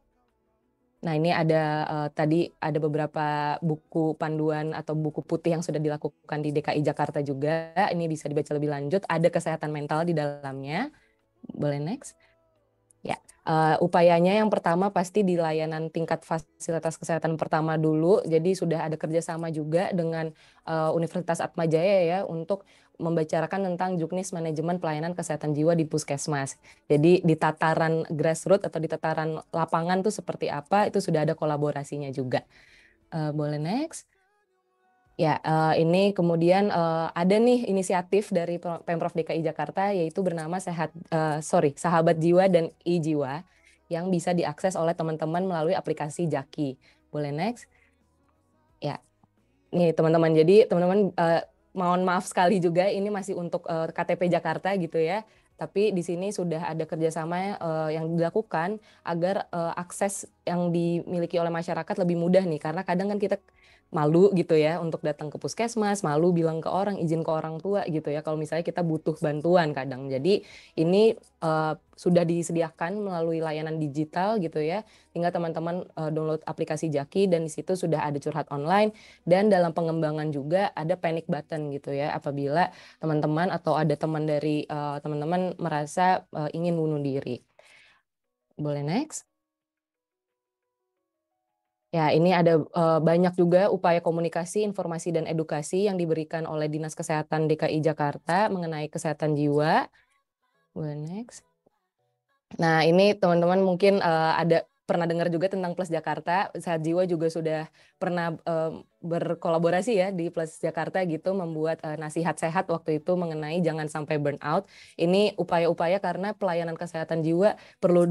Speaker 4: Nah ini ada tadi ada beberapa buku panduan atau buku putih yang sudah dilakukan di DKI Jakarta juga, ini bisa dibaca lebih lanjut, ada kesehatan mental di dalamnya. Boleh next. Ya, upayanya yang pertama pasti di layanan tingkat fasilitas kesehatan pertama dulu, jadi sudah ada kerjasama juga dengan Universitas Atmajaya ya untuk membicarakan tentang juknis manajemen pelayanan kesehatan jiwa di puskesmas. Jadi di tataran grassroots atau di tataran lapangan tuh seperti apa, itu sudah ada kolaborasinya juga. Boleh next. Ya, ini kemudian ada nih inisiatif dari Pemprov DKI Jakarta yaitu bernama Sahabat Jiwa dan e-Jiwa yang bisa diakses oleh teman-teman melalui aplikasi Jaki. Boleh next? Ya, nih teman-teman. Jadi teman-teman mohon maaf sekali juga ini masih untuk KTP Jakarta gitu ya. Tapi di sini sudah ada kerjasama yang dilakukan agar akses yang dimiliki oleh masyarakat lebih mudah nih. Karena kadang kan kita malu gitu ya untuk datang ke puskesmas, malu bilang ke orang, izin ke orang tua gitu ya kalau misalnya kita butuh bantuan kadang. Jadi ini sudah disediakan melalui layanan digital gitu ya. Tinggal teman-teman download aplikasi Jaki dan di situ sudah ada curhat online, dan dalam pengembangan juga ada panic button gitu ya apabila teman-teman atau ada teman dari teman-teman merasa ingin bunuh diri. Boleh next? Ya, ini ada banyak juga upaya komunikasi, informasi, dan edukasi yang diberikan oleh Dinas Kesehatan DKI Jakarta mengenai kesehatan jiwa. Boleh next. Nah, ini teman-teman mungkin ada pernah dengar juga tentang Plus Jakarta. Sehat Jiwa juga sudah pernah berkolaborasi ya di Plus Jakarta gitu, membuat nasihat sehat waktu itu mengenai jangan sampai burnout. Ini upaya-upaya karena pelayanan kesehatan jiwa perlu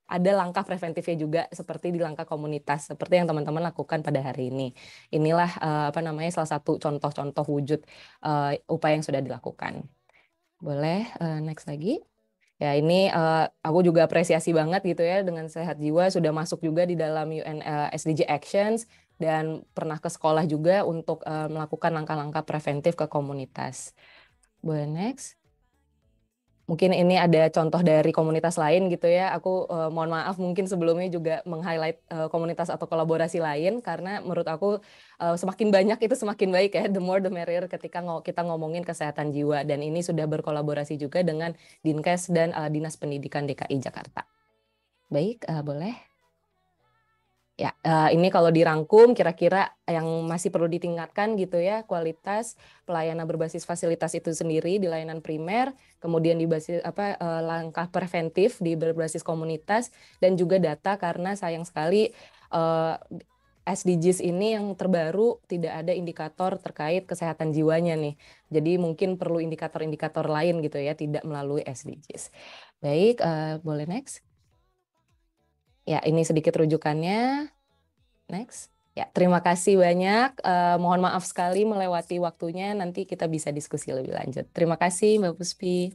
Speaker 4: ada langkah preventifnya juga seperti di langkah komunitas seperti yang teman-teman lakukan pada hari ini. Inilah salah satu contoh-contoh wujud upaya yang sudah dilakukan. Boleh next lagi. Ya, ini aku juga apresiasi banget gitu ya dengan Sehat Jiwa sudah masuk juga di dalam UN SDG Actions dan pernah ke sekolah juga untuk melakukan langkah-langkah preventif ke komunitas. Boleh next. Mungkin ini ada contoh dari komunitas lain gitu ya. Aku mohon maaf mungkin sebelumnya juga meng-highlight komunitas atau kolaborasi lain karena menurut aku semakin banyak itu semakin baik ya. The more the merrier ketika kita ngomongin kesehatan jiwa, dan ini sudah berkolaborasi juga dengan Dinkes dan Dinas Pendidikan DKI Jakarta. Baik, boleh. Ya, ini kalau dirangkum kira-kira yang masih perlu ditingkatkan gitu ya, kualitas pelayanan berbasis fasilitas itu sendiri di layanan primer, kemudian di basis langkah preventif di berbasis komunitas, dan juga data karena sayang sekali SDGs ini yang terbaru tidak ada indikator terkait kesehatan jiwanya nih. Jadi mungkin perlu indikator-indikator lain gitu ya, tidak melalui SDGs. Baik, boleh next. Ya, ini sedikit rujukannya. Next. Ya, terima kasih banyak. Mohon maaf sekali melewati waktunya. Nanti kita bisa diskusi lebih lanjut. Terima kasih Mbak Puspi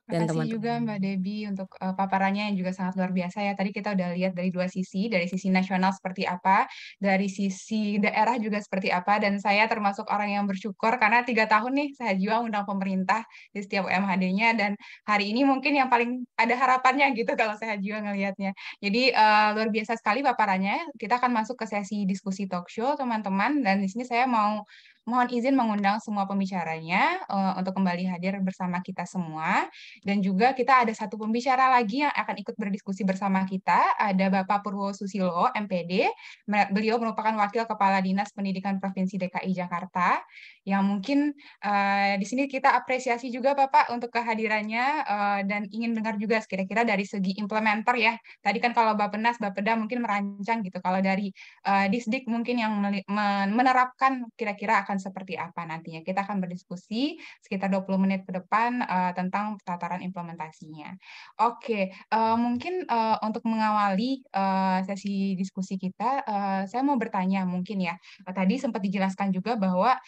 Speaker 4: dan
Speaker 2: Terima kasih juga
Speaker 4: teman-teman.
Speaker 2: Mbak Debbie untuk paparannya yang juga sangat luar biasa ya. Tadi kita udah lihat dari dua sisi, dari sisi nasional seperti apa, dari sisi daerah juga seperti apa, dan saya termasuk orang yang bersyukur karena 3 tahun nih Sehat Jiwa undang pemerintah di setiap UMHD-nya, dan hari ini mungkin yang paling ada harapannya gitu kalau Sehat Jiwa ngelihatnya. Jadi luar biasa sekali paparannya. Kita akan masuk ke sesi diskusi talk show teman-teman, dan di sini saya mohon izin mengundang semua pembicaranya untuk kembali hadir bersama kita semua. Dan juga kita ada satu pembicara lagi yang akan ikut berdiskusi bersama kita, ada Bapak Purwo Susilo, MPD. Beliau merupakan Wakil Kepala Dinas Pendidikan Provinsi DKI Jakarta, yang mungkin di sini kita apresiasi juga Bapak untuk kehadirannya, dan ingin dengar juga kira-kira dari segi implementer ya. Tadi kan kalau Bappenas, Bapeda mungkin merancang gitu, kalau dari Disdik mungkin yang menerapkan kira-kira akan seperti apa nantinya. Kita akan berdiskusi sekitar 20 menit ke depan tentang tataran implementasinya. Oke, mungkin untuk mengawali sesi diskusi kita, saya mau bertanya mungkin ya, tadi sempat dijelaskan juga bahwa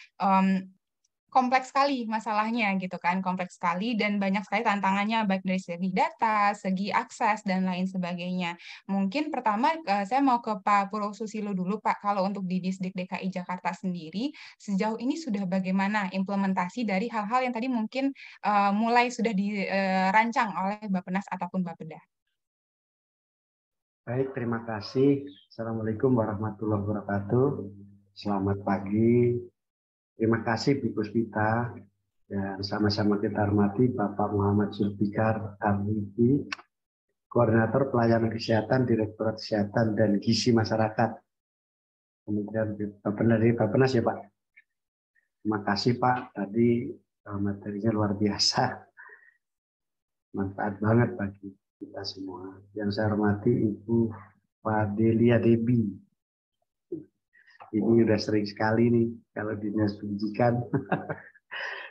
Speaker 2: kompleks sekali masalahnya gitu kan, kompleks sekali dan banyak sekali tantangannya baik dari segi data, segi akses dan lain sebagainya. Mungkin pertama saya mau ke Pak Purwo Susilo dulu Pak, kalau untuk di Disdik DKI Jakarta sendiri sejauh ini sudah bagaimana implementasi dari hal-hal yang tadi mungkin mulai sudah dirancang oleh Bappenas ataupun Bapeda.
Speaker 5: Baik, terima kasih. Assalamualaikum warahmatullahi wabarakatuh. Selamat pagi. Terima kasih Bu Puspita, dan sama-sama kita hormati Bapak Muhammad Zulfikar Tarmizi, Koordinator Pelayanan Kesehatan, Direktorat Kesehatan dan Gizi Masyarakat, Kementerian Bappenas ya Pak. Terima kasih Pak, tadi materinya luar biasa, manfaat banget bagi kita semua. Yang saya hormati Ibu Fadelia Debbie. Ini udah sering sekali nih kalau dinas pendidikan.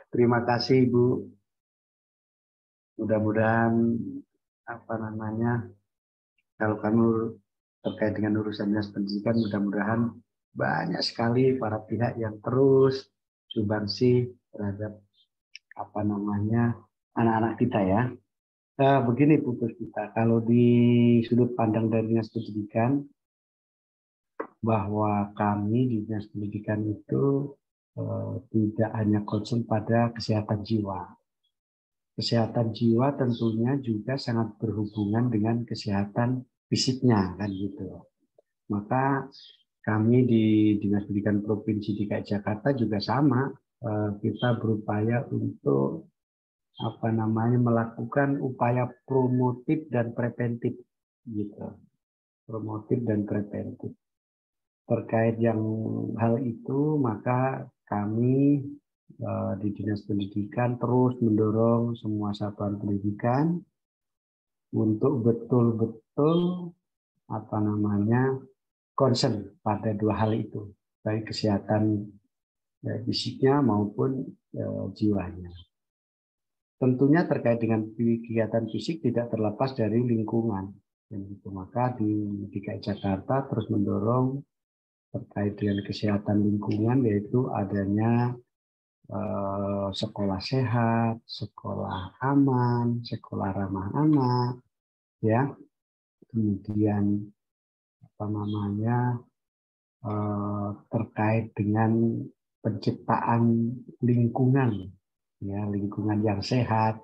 Speaker 5: Terima kasih Ibu. Mudah-mudahan kalau kamu terkait dengan urusan dinas pendidikan, mudah-mudahan banyak sekali para pihak yang terus sumbangsi terhadap anak-anak kita ya. Begini Bu Puspita, kalau di sudut pandang dari dinas pendidikan, bahwa kami di Dinas Pendidikan itu tidak hanya concern pada kesehatan jiwa. Kesehatan jiwa tentunya juga sangat berhubungan dengan kesehatan fisiknya, kan gitu. Maka kami di Dinas Pendidikan Provinsi DKI Jakarta juga sama, kita berupaya untuk melakukan upaya promotif dan preventif, gitu. Promotif dan preventif. Terkait yang hal itu, maka kami di Dinas Pendidikan terus mendorong semua satuan pendidikan untuk betul-betul concern pada dua hal itu, baik kesehatan fisiknya maupun jiwanya. Tentunya terkait dengan kegiatan fisik tidak terlepas dari lingkungan. Dan itu maka di DKI Jakarta terus mendorong terkait dengan kesehatan lingkungan, yaitu adanya sekolah sehat, sekolah aman, sekolah ramah anak, ya. Kemudian terkait dengan penciptaan lingkungan, ya, lingkungan yang sehat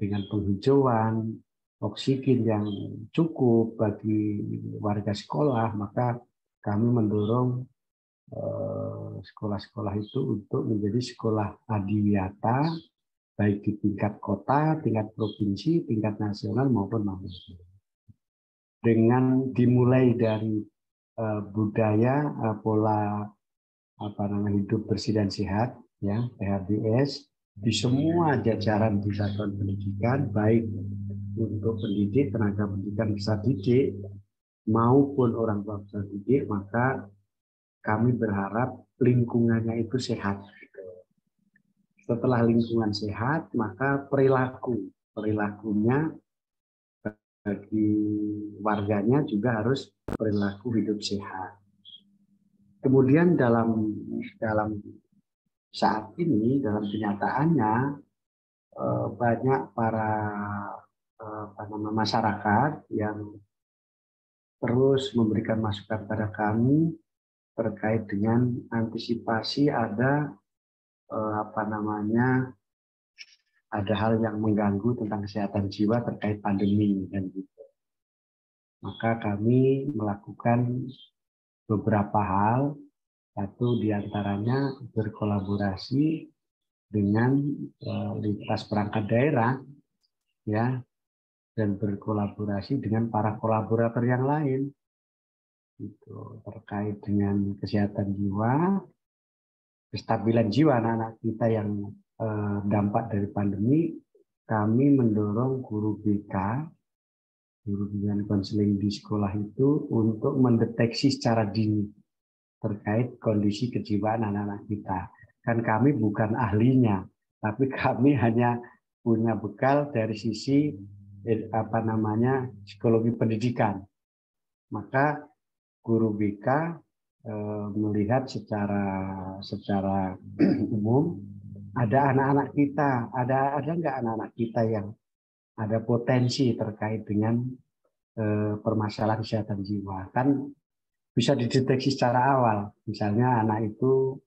Speaker 5: dengan penghijauan, oksigen yang cukup bagi warga sekolah, maka kami mendorong sekolah-sekolah itu untuk menjadi sekolah adiwiyata, baik di tingkat kota, tingkat provinsi, tingkat nasional maupun nasional. Dengan dimulai dari budaya pola hidup bersih dan sehat, ya, PHBS, di semua jajaran di satuan pendidikan, baik untuk pendidik, tenaga pendidikan peserta didik maupun orang tua peserta didik, maka kami berharap lingkungannya itu sehat. Setelah lingkungan sehat, maka perilakunya bagi warganya juga harus perilaku hidup sehat. Kemudian dalam saat ini, dalam kenyataannya, banyak para masyarakat yang terus memberikan masukan pada kami terkait dengan antisipasi ada ada hal yang mengganggu tentang kesehatan jiwa terkait pandemi dan gitu. Maka kami melakukan beberapa hal, satu diantaranya berkolaborasi dengan lintas perangkat daerah, ya, dan berkolaborasi dengan para kolaborator yang lain. Itu terkait dengan kesehatan jiwa, kestabilan jiwa anak-anak kita yang dampak dari pandemi. Kami mendorong guru BK, guru bimbingan konseling di sekolah itu untuk mendeteksi secara dini terkait kondisi kejiwaan anak-anak kita. Kan kami bukan ahlinya, tapi kami hanya punya bekal dari sisi psikologi pendidikan. Maka guru BK melihat secara umum ada anak-anak kita, ada nggak anak-anak kita yang ada potensi terkait dengan permasalahan kesehatan jiwa. Kan bisa dideteksi secara awal, misalnya anak itu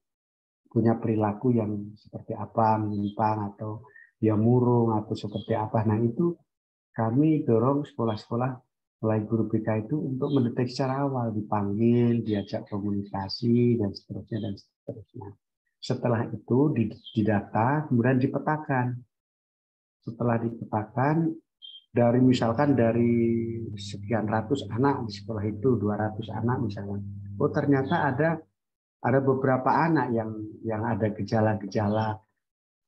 Speaker 5: punya perilaku yang seperti apa, menyimpang atau dia murung atau seperti apa. Nah itu kami dorong sekolah-sekolah mulai guru BK itu untuk mendeteksi secara awal, dipanggil, diajak komunikasi, dan seterusnya. Setelah itu didata, kemudian dipetakan. Setelah dipetakan, misalkan dari sekian ratus anak di sekolah itu, 200 anak misalnya, oh ternyata ada beberapa anak yang ada gejala-gejala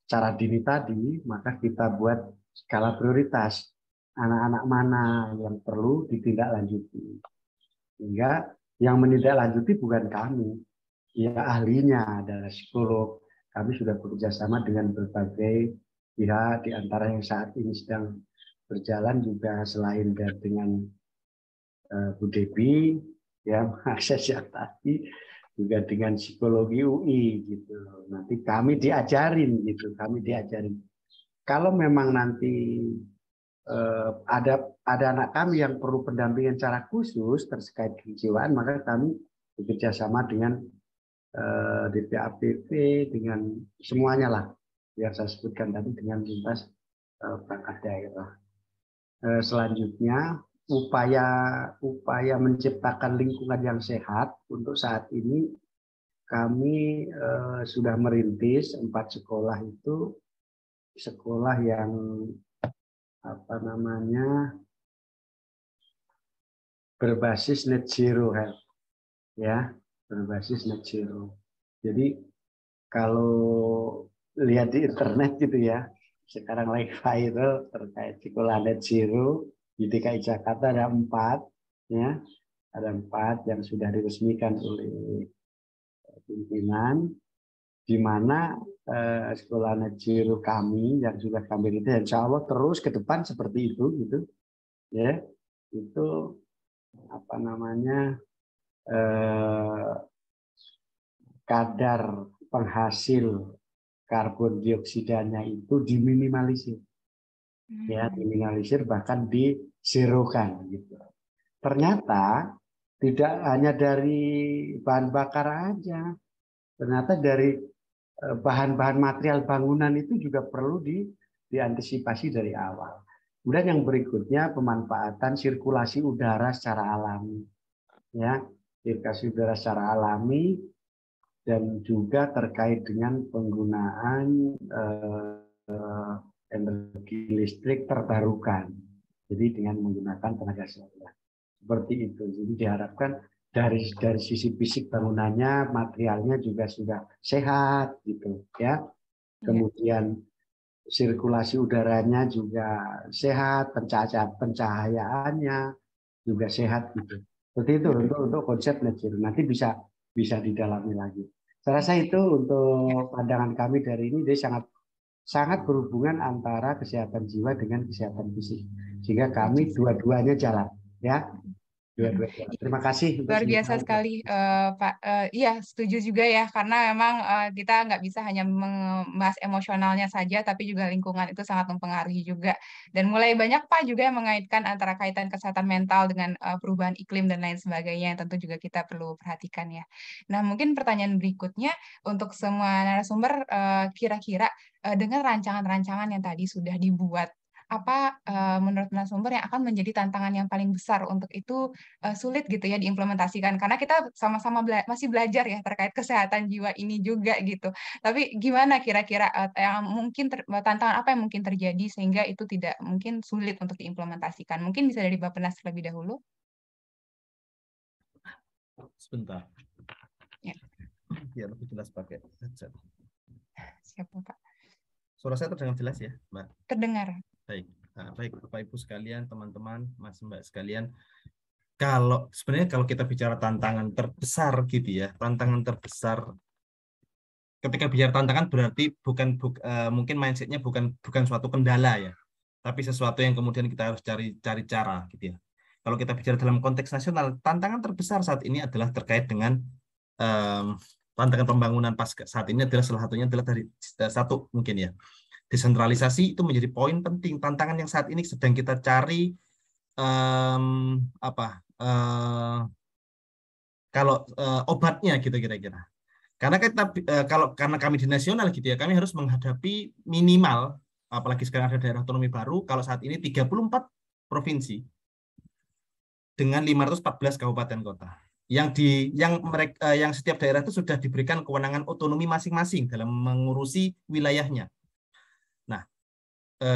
Speaker 5: secara dini tadi, maka kita buat skala prioritas. Anak-anak mana yang perlu ditindaklanjuti. Sehingga yang menindaklanjuti bukan kami, ya ahlinya adalah psikolog. Kami sudah bekerja sama dengan berbagai pihak, di antara yang saat ini sedang berjalan juga selain dengan Bu Debi, ya mengakses yang tadi, juga dengan psikologi UI gitu. Nanti kami diajarin. Kalau memang nanti ada anak kami yang perlu pendampingan secara khusus terkait kejiwaan, maka kami bekerja sama dengan DPAPP, dengan semuanya lah yang saya sebutkan tadi, dengan lintas perangkat daerah. Selanjutnya upaya menciptakan lingkungan yang sehat. Untuk saat ini kami sudah merintis 4 sekolah itu, sekolah yang berbasis net zero health, ya, berbasis net zero. Jadi kalau lihat di internet gitu ya, sekarang lagi viral terkait sekolah net zero di DKI Jakarta ada 4, ya, ada 4 yang sudah diresmikan oleh pimpinan, di mana sekolah net zero kami yang juga kami itu insya Allah terus ke depan seperti itu, gitu, ya, itu kadar penghasil karbon dioksidanya itu diminimalisir, ya, diminimalisir bahkan dizerokan, gitu. Ternyata tidak hanya dari bahan bakar aja, ternyata dari bahan-bahan material bangunan itu juga perlu diantisipasi dari awal. Kemudian yang berikutnya pemanfaatan sirkulasi udara secara alami, ya, sirkulasi udara secara alami, dan juga terkait dengan penggunaan energi listrik terbarukan. Jadi dengan menggunakan tenaga surya. Seperti itu. Jadi diharapkan dari sisi fisik bangunannya, materialnya juga sudah sehat, gitu, ya. Kemudian sirkulasi udaranya juga sehat, pencahayaannya juga sehat, gitu. Seperti itu untuk konsep net zero. Nanti bisa didalami lagi. Saya rasa itu untuk pandangan kami dari ini, dia sangat berhubungan antara kesehatan jiwa dengan kesehatan fisik, sehingga kami dua-duanya jalan, ya. Terima kasih.
Speaker 2: Luar biasa sekali, Pak. Iya, setuju juga ya, karena memang kita nggak bisa hanya membahas emosionalnya saja, tapi juga lingkungan itu sangat mempengaruhi juga. Dan mulai banyak Pak juga yang mengaitkan antara kaitan kesehatan mental dengan perubahan iklim dan lain sebagainya, yang tentu juga kita perlu perhatikan ya. Nah, mungkin pertanyaan berikutnya untuk semua narasumber, kira-kira dengan rancangan-rancangan yang tadi sudah dibuat, apa menurut narasumber yang akan menjadi tantangan yang paling besar untuk itu sulit gitu ya diimplementasikan, karena kita sama-sama masih belajar ya terkait kesehatan jiwa ini juga gitu. Tapi gimana kira-kira yang mungkin tantangan apa yang mungkin terjadi sehingga itu tidak mungkin sulit untuk diimplementasikan? Mungkin bisa dari Bappenas terlebih dahulu.
Speaker 3: Sebentar.
Speaker 2: Ya.
Speaker 3: Biar lebih jelas pakai headset.
Speaker 2: Siapa Pak?
Speaker 3: Suara saya terdengar jelas ya, Mbak?
Speaker 2: Terdengar.
Speaker 3: Baik. Nah, baik Bapak Ibu sekalian, teman-teman, Mas Mbak sekalian. Sebenarnya kalau kita bicara tantangan terbesar gitu ya, tantangan terbesar, ketika bicara tantangan berarti mungkin mindsetnya bukan suatu kendala ya, tapi sesuatu yang kemudian kita harus cari cara gitu ya. Kalau kita bicara dalam konteks nasional, tantangan terbesar saat ini adalah terkait dengan tantangan pembangunan saat ini adalah salah satunya adalah dari satu mungkin ya, desentralisasi itu menjadi poin penting, tantangan yang saat ini sedang kita cari. Kalau obatnya gitu kira-kira. Karena karena kami di nasional gitu ya, kami harus menghadapi minimal, apalagi sekarang ada daerah otonomi baru, kalau saat ini 34 provinsi dengan 514 kabupaten kota. Yang setiap daerah itu sudah diberikan kewenangan otonomi masing-masing dalam mengurusi wilayahnya. Nah,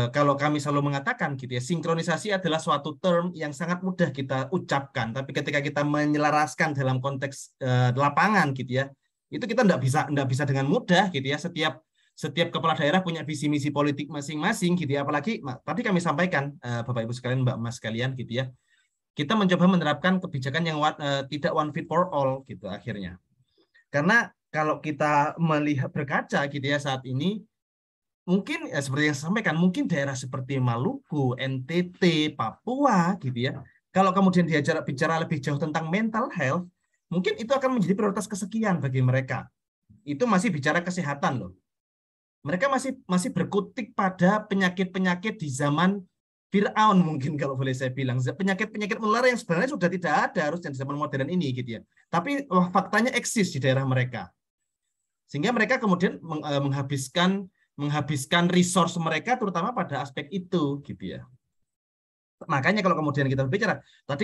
Speaker 3: kalau kami selalu mengatakan gitu ya, sinkronisasi adalah suatu term yang sangat mudah kita ucapkan, tapi ketika kita menyelaraskan dalam konteks lapangan gitu ya, itu kita nggak bisa dengan mudah gitu ya. Setiap kepala daerah punya visi misi politik masing-masing gitu ya. Apalagi tadi kami sampaikan Bapak Ibu sekalian, Mbak Mas sekalian gitu ya, kita mencoba menerapkan kebijakan yang tidak one fit for all gitu akhirnya. Karena kalau kita melihat berkaca gitu ya saat ini, mungkin seperti yang saya sampaikan, mungkin daerah seperti Maluku, NTT, Papua gitu ya, kalau kemudian diajak bicara lebih jauh tentang mental health, mungkin itu akan menjadi prioritas kesekian bagi mereka. Itu masih bicara kesehatan loh. Mereka masih berkutik pada penyakit-penyakit di zaman Fir'aun mungkin kalau boleh saya bilang, penyakit-penyakit menular yang sebenarnya sudah tidak ada harusnya di zaman modern ini gitu ya. tapi faktanya eksis di daerah mereka. Sehingga mereka kemudian menghabiskan resource mereka terutama pada aspek itu gitu ya. Makanya kalau kemudian kita berbicara, tadi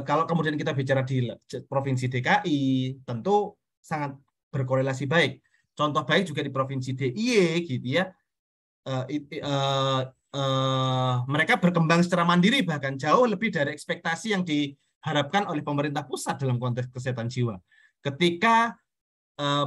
Speaker 3: kalau kemudian kita bicara di Provinsi DKI, tentu sangat berkorelasi baik. Contoh baik juga di Provinsi DIY gitu ya. Mereka berkembang secara mandiri bahkan jauh lebih dari ekspektasi yang diharapkan oleh pemerintah pusat dalam konteks kesehatan jiwa. Ketika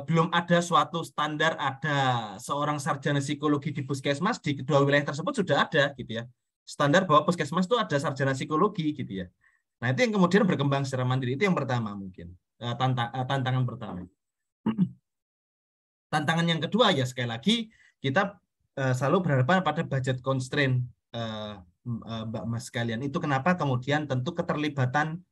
Speaker 3: belum ada suatu standar, ada seorang sarjana psikologi di puskesmas, di kedua wilayah tersebut sudah ada gitu ya. Standar bahwa puskesmas itu ada sarjana psikologi gitu ya. Nah, itu yang kemudian berkembang secara mandiri. Itu yang pertama mungkin. Tantangan pertama. Tantangan yang kedua ya sekali lagi kita selalu berhadapan pada budget constraint, Mbak Mas sekalian. Itu kenapa kemudian tentu keterlibatan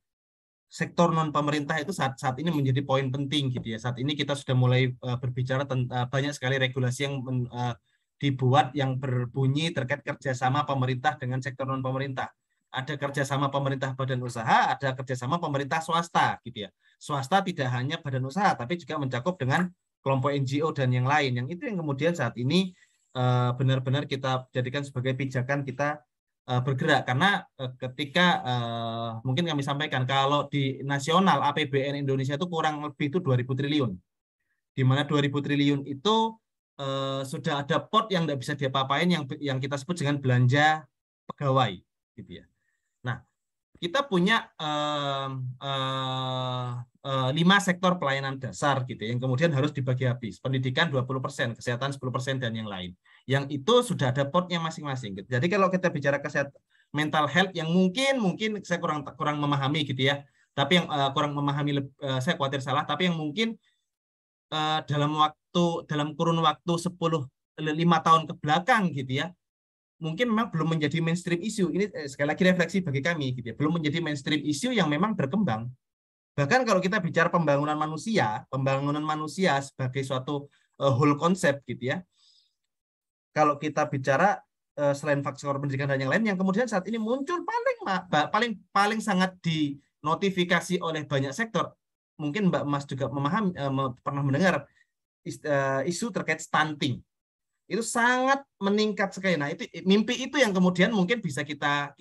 Speaker 3: sektor non pemerintah itu saat ini menjadi poin penting gitu ya. Saat ini kita sudah mulai berbicara tentang banyak sekali regulasi yang dibuat yang berbunyi terkait kerjasama pemerintah dengan sektor non pemerintah. Ada kerjasama pemerintah badan usaha, ada kerjasama pemerintah swasta gitu ya. Swasta tidak hanya badan usaha, tapi juga mencakup dengan kelompok NGO dan yang lain. Yang itu yang kemudian saat ini benar-benar kita jadikan sebagai pijakan kita bergerak. Karena ketika mungkin kami sampaikan, kalau di nasional APBN Indonesia itu kurang lebih itu 2.000 triliun. Di mana 2.000 triliun itu sudah ada pot yang tidak bisa diapa-apain yang kita sebut dengan belanja pegawai gitu ya. Nah, kita punya 5 sektor pelayanan dasar gitu yang kemudian harus dibagi habis. Pendidikan 20%, kesehatan 10% dan yang lain. Yang itu sudah ada potnya masing-masing gitu. Jadi kalau kita bicara kesehatan mental health yang mungkin saya kurang memahami gitu ya. Tapi yang kurang memahami saya khawatir salah, tapi yang mungkin dalam kurun waktu 5 tahun ke belakang gitu ya, mungkin memang belum menjadi mainstream isu. Ini sekali lagi refleksi bagi kami gitu ya, belum menjadi mainstream isu yang memang berkembang. Bahkan kalau kita bicara pembangunan manusia sebagai suatu whole konsep gitu ya. Kalau kita bicara selain faktor pendidikan dan yang lain, yang kemudian saat ini muncul paling sangat dinotifikasi oleh banyak sektor. Mungkin Mbak Mas juga pernah mendengar isu terkait stunting. Itu sangat meningkat sekali. Nah, itu mimpi itu yang kemudian mungkin bisa kita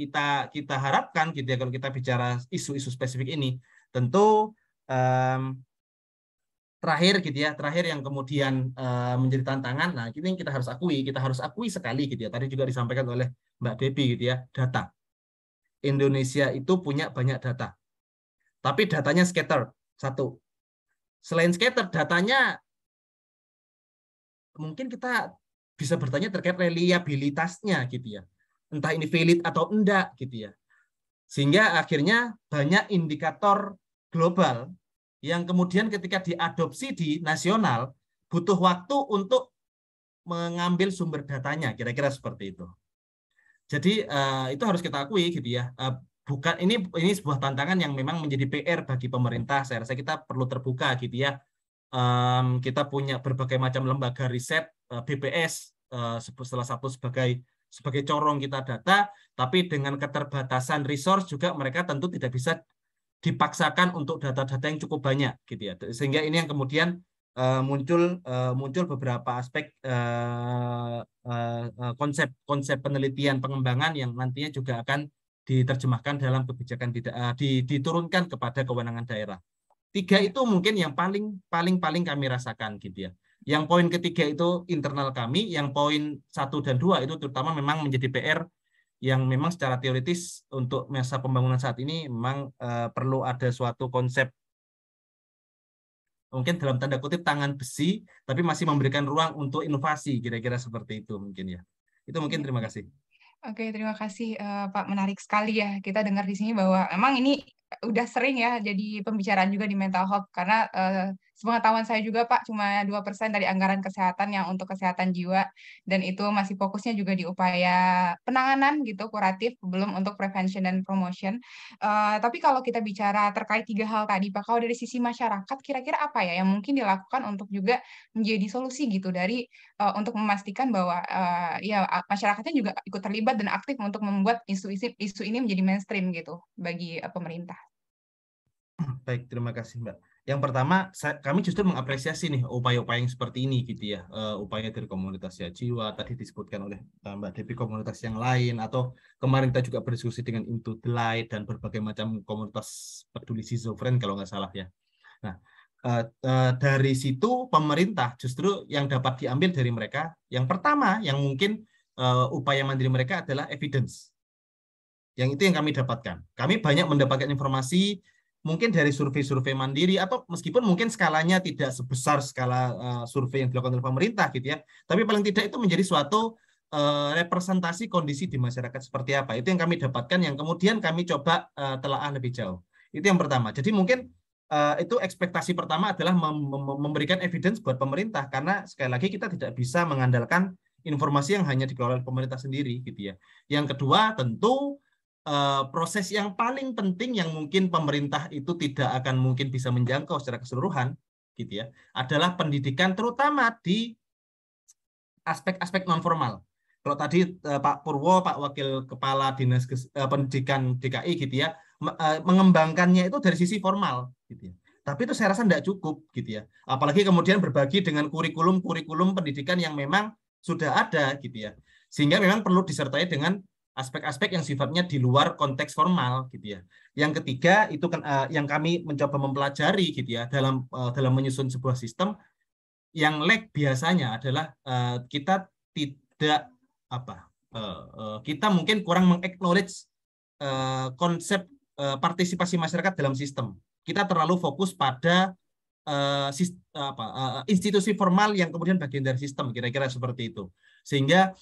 Speaker 3: harapkan gitu ya kalau kita bicara isu-isu spesifik ini. Tentu terakhir yang kemudian menjadi tantangan. Nah, ini yang kita harus akui sekali gitu ya. Tadi juga disampaikan oleh Mbak Debbie gitu ya, data. Indonesia itu punya banyak data. Tapi datanya scattered. Satu. Selain scattered, datanya mungkin kita bisa bertanya terkait reliabilitasnya gitu ya. Entah ini valid atau enggak gitu ya. Sehingga akhirnya banyak indikator global yang kemudian ketika diadopsi di nasional butuh waktu untuk mengambil sumber datanya, kira-kira seperti itu. Jadi itu harus kita akui gitu ya. Bukan ini sebuah tantangan yang memang menjadi PR bagi pemerintah. Saya rasa kita perlu terbuka gitu ya. Kita punya berbagai macam lembaga riset, BPS salah satu sebagai corong kita data, tapi dengan keterbatasan resource juga mereka tentu tidak bisa dipaksakan untuk data-data yang cukup banyak gitu ya. Sehingga ini yang kemudian muncul beberapa aspek konsep penelitian pengembangan yang nantinya juga akan diterjemahkan dalam kebijakan diturunkan kepada kewenangan daerah. 3 itu mungkin yang paling kami rasakan gitu ya. Yang poin ketiga itu internal kami, yang poin 1 dan 2 itu terutama memang menjadi PR yang memang secara teoritis untuk masa pembangunan saat ini memang perlu ada suatu konsep mungkin dalam tanda kutip tangan besi, tapi masih memberikan ruang untuk inovasi, kira-kira seperti itu mungkin ya. Itu mungkin, terima kasih.
Speaker 2: Oke, terima kasih Pak. Menarik sekali ya kita dengar di sini bahwa memang ini udah sering ya jadi pembicaraan juga di mental health karena sepengetahuan saya juga Pak cuma 2% dari anggaran kesehatan yang untuk kesehatan jiwa dan itu masih fokusnya juga di upaya penanganan gitu kuratif belum untuk prevention dan promotion. Tapi kalau kita bicara terkait 3 hal tadi Pak, kalau dari sisi masyarakat kira-kira apa ya yang mungkin dilakukan untuk juga menjadi solusi gitu dari untuk memastikan bahwa ya masyarakatnya juga ikut terlibat dan aktif untuk membuat isu ini menjadi mainstream gitu bagi pemerintah.
Speaker 3: Baik, terima kasih Mbak. Yang pertama, kami justru mengapresiasi nih upaya-upaya yang seperti ini gitu ya. Upaya dari komunitas ya jiwa, tadi disebutkan oleh Mbak Devi, komunitas yang lain, atau kemarin kita juga berdiskusi dengan Into the Light dan berbagai macam komunitas peduli schizofren kalau nggak salah ya. Nah, dari situ pemerintah justru yang dapat diambil dari mereka, yang pertama yang mungkin upaya mandiri mereka adalah evidence. Yang itu yang kami dapatkan. Kami banyak mendapatkan informasi mungkin dari survei-survei mandiri, atau meskipun mungkin skalanya tidak sebesar skala survei yang dilakukan oleh pemerintah gitu ya, tapi paling tidak itu menjadi suatu representasi kondisi di masyarakat seperti apa. Itu yang kami dapatkan, yang kemudian kami coba telaah lebih jauh. Itu yang pertama. Jadi mungkin itu ekspektasi pertama adalah memberikan evidence buat pemerintah, karena sekali lagi kita tidak bisa mengandalkan informasi yang hanya dikelola oleh pemerintah sendiri gitu ya. Yang kedua tentu proses yang paling penting yang mungkin pemerintah itu tidak akan mungkin bisa menjangkau secara keseluruhan gitu ya, adalah pendidikan terutama di aspek-aspek non formal. Kalau tadi Pak Purwo, Pak Wakil Kepala Dinas Pendidikan DKI gitu ya, mengembangkannya itu dari sisi formal gitu ya. Tapi itu saya rasa tidak cukup gitu ya. Apalagi kemudian berbagi dengan kurikulum pendidikan yang memang sudah ada gitu ya. Sehingga memang perlu disertai dengan aspek-aspek yang sifatnya di luar konteks formal gitu ya. Yang ketiga itu kan yang kami mencoba mempelajari gitu ya dalam menyusun sebuah sistem. Yang lag biasanya adalah kita tidak kita mungkin kurang meng-acknowledge konsep partisipasi masyarakat dalam sistem. Kita terlalu fokus pada institusi formal yang kemudian bagian dari sistem, kira-kira seperti itu. Sehingga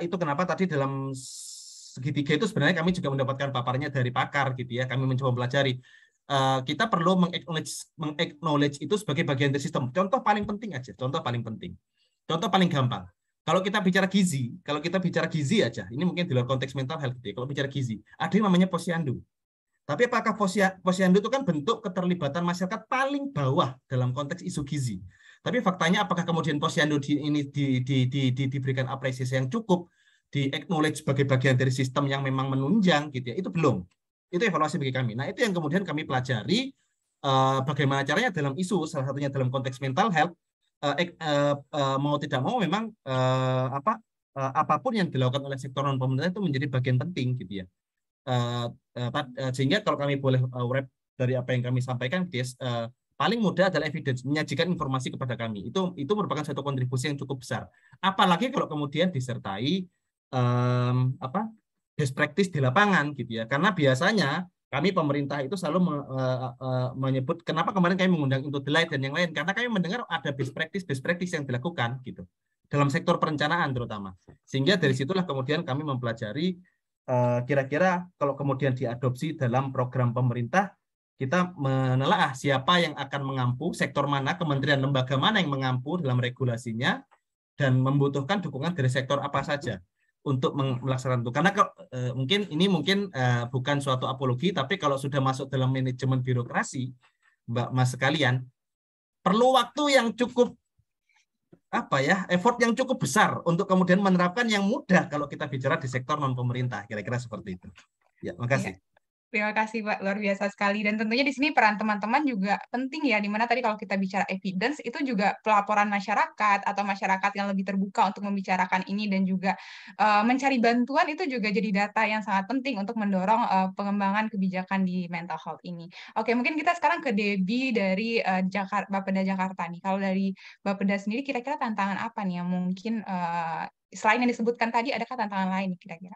Speaker 3: itu kenapa tadi dalam segitiga itu sebenarnya kami juga mendapatkan paparnya dari pakar gitu ya. Kami mencoba mempelajari. Kita perlu meng-acknowledge itu sebagai bagian dari sistem. Contoh paling penting aja, contoh paling penting. Contoh paling gampang. Kalau kita bicara gizi aja, ini mungkin di luar konteks mental health. Kalau bicara gizi, ada yang namanya posyandu. Tapi apakah posyandu itu kan bentuk keterlibatan masyarakat paling bawah dalam konteks isu gizi. Tapi faktanya apakah kemudian posyandu ini diberikan apresiasi yang cukup, di-acknowledge sebagai bagian dari sistem yang memang menunjang gitu ya, itu belum. Itu evaluasi bagi kami. Nah, itu yang kemudian kami pelajari bagaimana caranya dalam isu, salah satunya dalam konteks mental health, mau tidak mau memang apapun yang dilakukan oleh sektor non pemerintah itu menjadi bagian penting gitu ya. Sehingga kalau kami boleh wrap dari apa yang kami sampaikan, paling mudah adalah evidence, menyajikan informasi kepada kami. Itu merupakan satu kontribusi yang cukup besar. Apalagi kalau kemudian disertai best practice di lapangan gitu ya. Karena biasanya kami pemerintah itu selalu menyebut, kenapa kemarin kami mengundang Into the Light dan yang lain, karena kami mendengar ada best practice yang dilakukan gitu dalam sektor perencanaan terutama. Sehingga dari situlah kemudian kami mempelajari kira-kira kalau kemudian diadopsi dalam program pemerintah, kita menelaah siapa yang akan mengampu, sektor mana, kementerian lembaga mana yang mengampu dalam regulasinya, dan membutuhkan dukungan dari sektor apa saja untuk melaksanakan itu. Karena mungkin bukan suatu apologi, tapi kalau sudah masuk dalam manajemen birokrasi, Mbak Mas sekalian, perlu waktu yang cukup effort yang cukup besar untuk kemudian menerapkan yang mudah kalau kita bicara di sektor non pemerintah, kira-kira seperti itu. Ya, makasih.
Speaker 2: Ya. Terima kasih Pak, luar biasa sekali. Dan tentunya di sini peran teman-teman juga penting ya, dimana tadi kalau kita bicara evidence, itu juga pelaporan masyarakat atau masyarakat yang lebih terbuka untuk membicarakan ini dan juga mencari bantuan itu juga jadi data yang sangat penting untuk mendorong pengembangan kebijakan di mental health ini. Oke, mungkin kita sekarang ke Debbie dari Bapeda Jakarta nih. Kalau dari Bapeda sendiri, kira-kira tantangan apa nih yang mungkin selain yang disebutkan tadi, adakah tantangan lain nih kira-kira?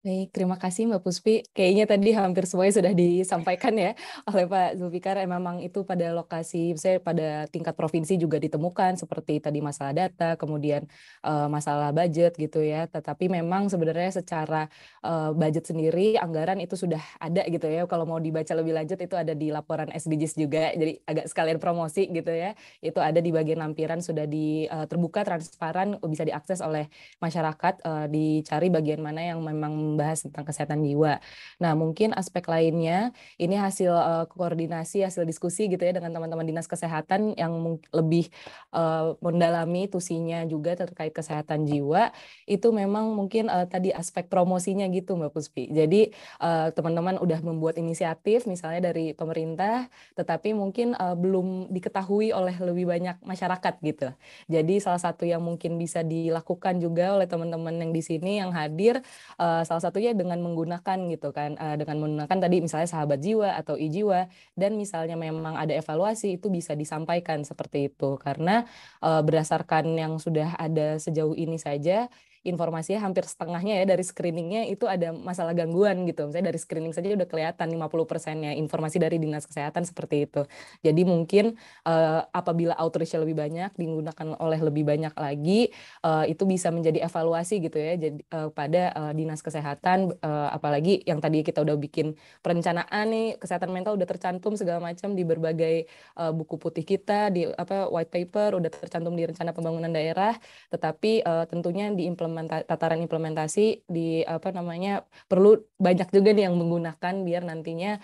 Speaker 4: Baik, terima kasih Mbak Puspi. Kayaknya tadi hampir semuanya sudah disampaikan ya oleh Pak Zulfikar. Memang itu pada lokasi, misalnya pada tingkat provinsi juga ditemukan seperti tadi masalah data, kemudian masalah budget gitu ya. Tetapi memang sebenarnya secara budget sendiri, anggaran itu sudah ada gitu ya. Kalau mau dibaca lebih lanjut itu ada di laporan SDGs juga. Jadi agak sekalian promosi gitu ya. Itu ada di bagian lampiran sudah terbuka, transparan, bisa diakses oleh masyarakat. Dicari bagian mana yang memang membahas tentang kesehatan jiwa. Nah, mungkin aspek lainnya ini hasil koordinasi, hasil diskusi gitu ya dengan teman-teman dinas kesehatan yang lebih mendalami tusinya juga terkait kesehatan jiwa. Itu memang mungkin tadi aspek promosinya gitu Mbak Puspi. Jadi teman-teman udah membuat inisiatif misalnya dari pemerintah, tetapi mungkin belum diketahui oleh lebih banyak masyarakat gitu. Jadi salah satu yang mungkin bisa dilakukan juga oleh teman-teman yang di sini yang hadir, salah satunya dengan menggunakan gitu kan, dengan menggunakan tadi misalnya sahabat jiwa atau ijiwa, dan misalnya memang ada evaluasi itu bisa disampaikan seperti itu. Karena berdasarkan yang sudah ada sejauh ini saja, informasinya hampir setengahnya ya dari screeningnya itu ada masalah gangguan gitu. Misalnya dari screening saja udah kelihatan 50%-nya informasi dari dinas kesehatan seperti itu. Jadi mungkin apabila outreach lebih banyak, digunakan oleh lebih banyak lagi, itu bisa menjadi evaluasi gitu ya. Jadi pada dinas kesehatan, apalagi yang tadi kita udah bikin perencanaan nih, kesehatan mental udah tercantum segala macam di berbagai buku putih kita, di white paper udah tercantum di rencana pembangunan daerah, tetapi tentunya di tataran implementasi di perlu banyak juga nih yang menggunakan biar nantinya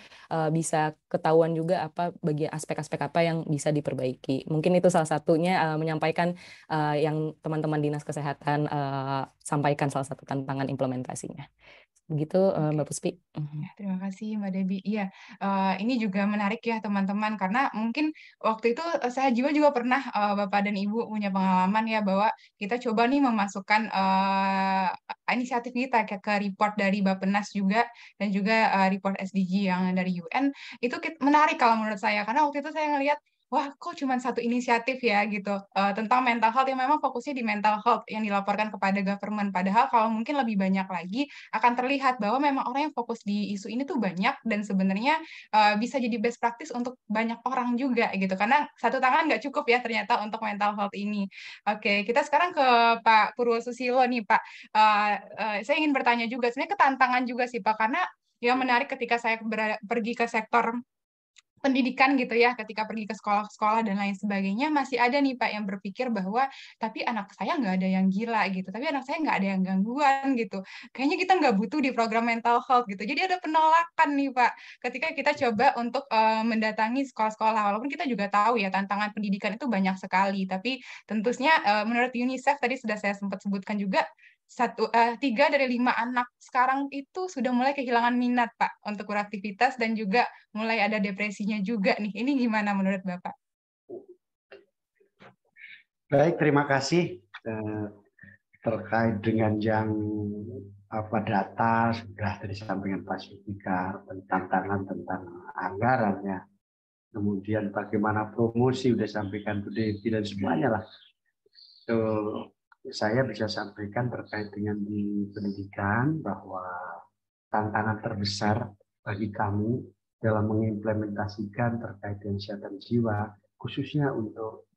Speaker 4: bisa ketahuan juga apa bagian aspek-aspek apa yang bisa diperbaiki. Mungkin itu salah satunya menyampaikan yang teman-teman dinas kesehatan sampaikan salah satu tantangan implementasinya. Begitu Mbak Puspi.
Speaker 2: Ya, terima kasih Mbak Debbie. Iya, ini juga menarik ya teman-teman, karena mungkin waktu itu saya juga pernah Bapak dan Ibu punya pengalaman ya bahwa kita coba nih memasukkan inisiatif kita ke report dari Bappenas juga dan juga report SDG yang dari UN. Itu menarik kalau menurut saya, karena waktu itu saya ngelihat wah, kok cuma satu inisiatif ya gitu tentang mental health yang memang fokusnya di mental health yang dilaporkan kepada government. Padahal kalau mungkin lebih banyak lagi akan terlihat bahwa memang orang yang fokus di isu ini tuh banyak dan sebenarnya bisa jadi best practice untuk banyak orang juga gitu. Karena satu tangan nggak cukup ya ternyata untuk mental health ini. Oke, kita sekarang ke Pak Purwosusilo nih Pak. Saya ingin bertanya juga, sebenarnya ketantangan juga sih Pak, karena yang menarik ketika saya pergi ke sektor pendidikan gitu ya, ketika pergi ke sekolah-sekolah dan lain sebagainya, masih ada nih Pak yang berpikir bahwa tapi anak saya nggak ada yang gila gitu, tapi anak saya nggak ada yang gangguan gitu. Kayaknya kita nggak butuh di program mental health gitu. Jadi ada penolakan nih Pak, ketika kita coba untuk mendatangi sekolah-sekolah, walaupun kita juga tahu ya tantangan pendidikan itu banyak sekali, tapi tentunya menurut UNICEF tadi sudah saya sempat sebutkan juga, 3 dari 5 anak sekarang itu sudah mulai kehilangan minat Pak untuk beraktivitas dan juga mulai ada depresinya juga nih. Ini gimana menurut Bapak?
Speaker 5: Baik, terima kasih terkait dengan yang data sudah disampaikan Pak Sulfikar tentang tantangan tentang anggarannya. Kemudian bagaimana promosi sudah sampaikan Bu Devi dan semuanya lah. So, saya bisa sampaikan terkait dengan di pendidikan bahwa tantangan terbesar bagi kami dalam mengimplementasikan terkait dengan kesehatan jiwa, khususnya untuk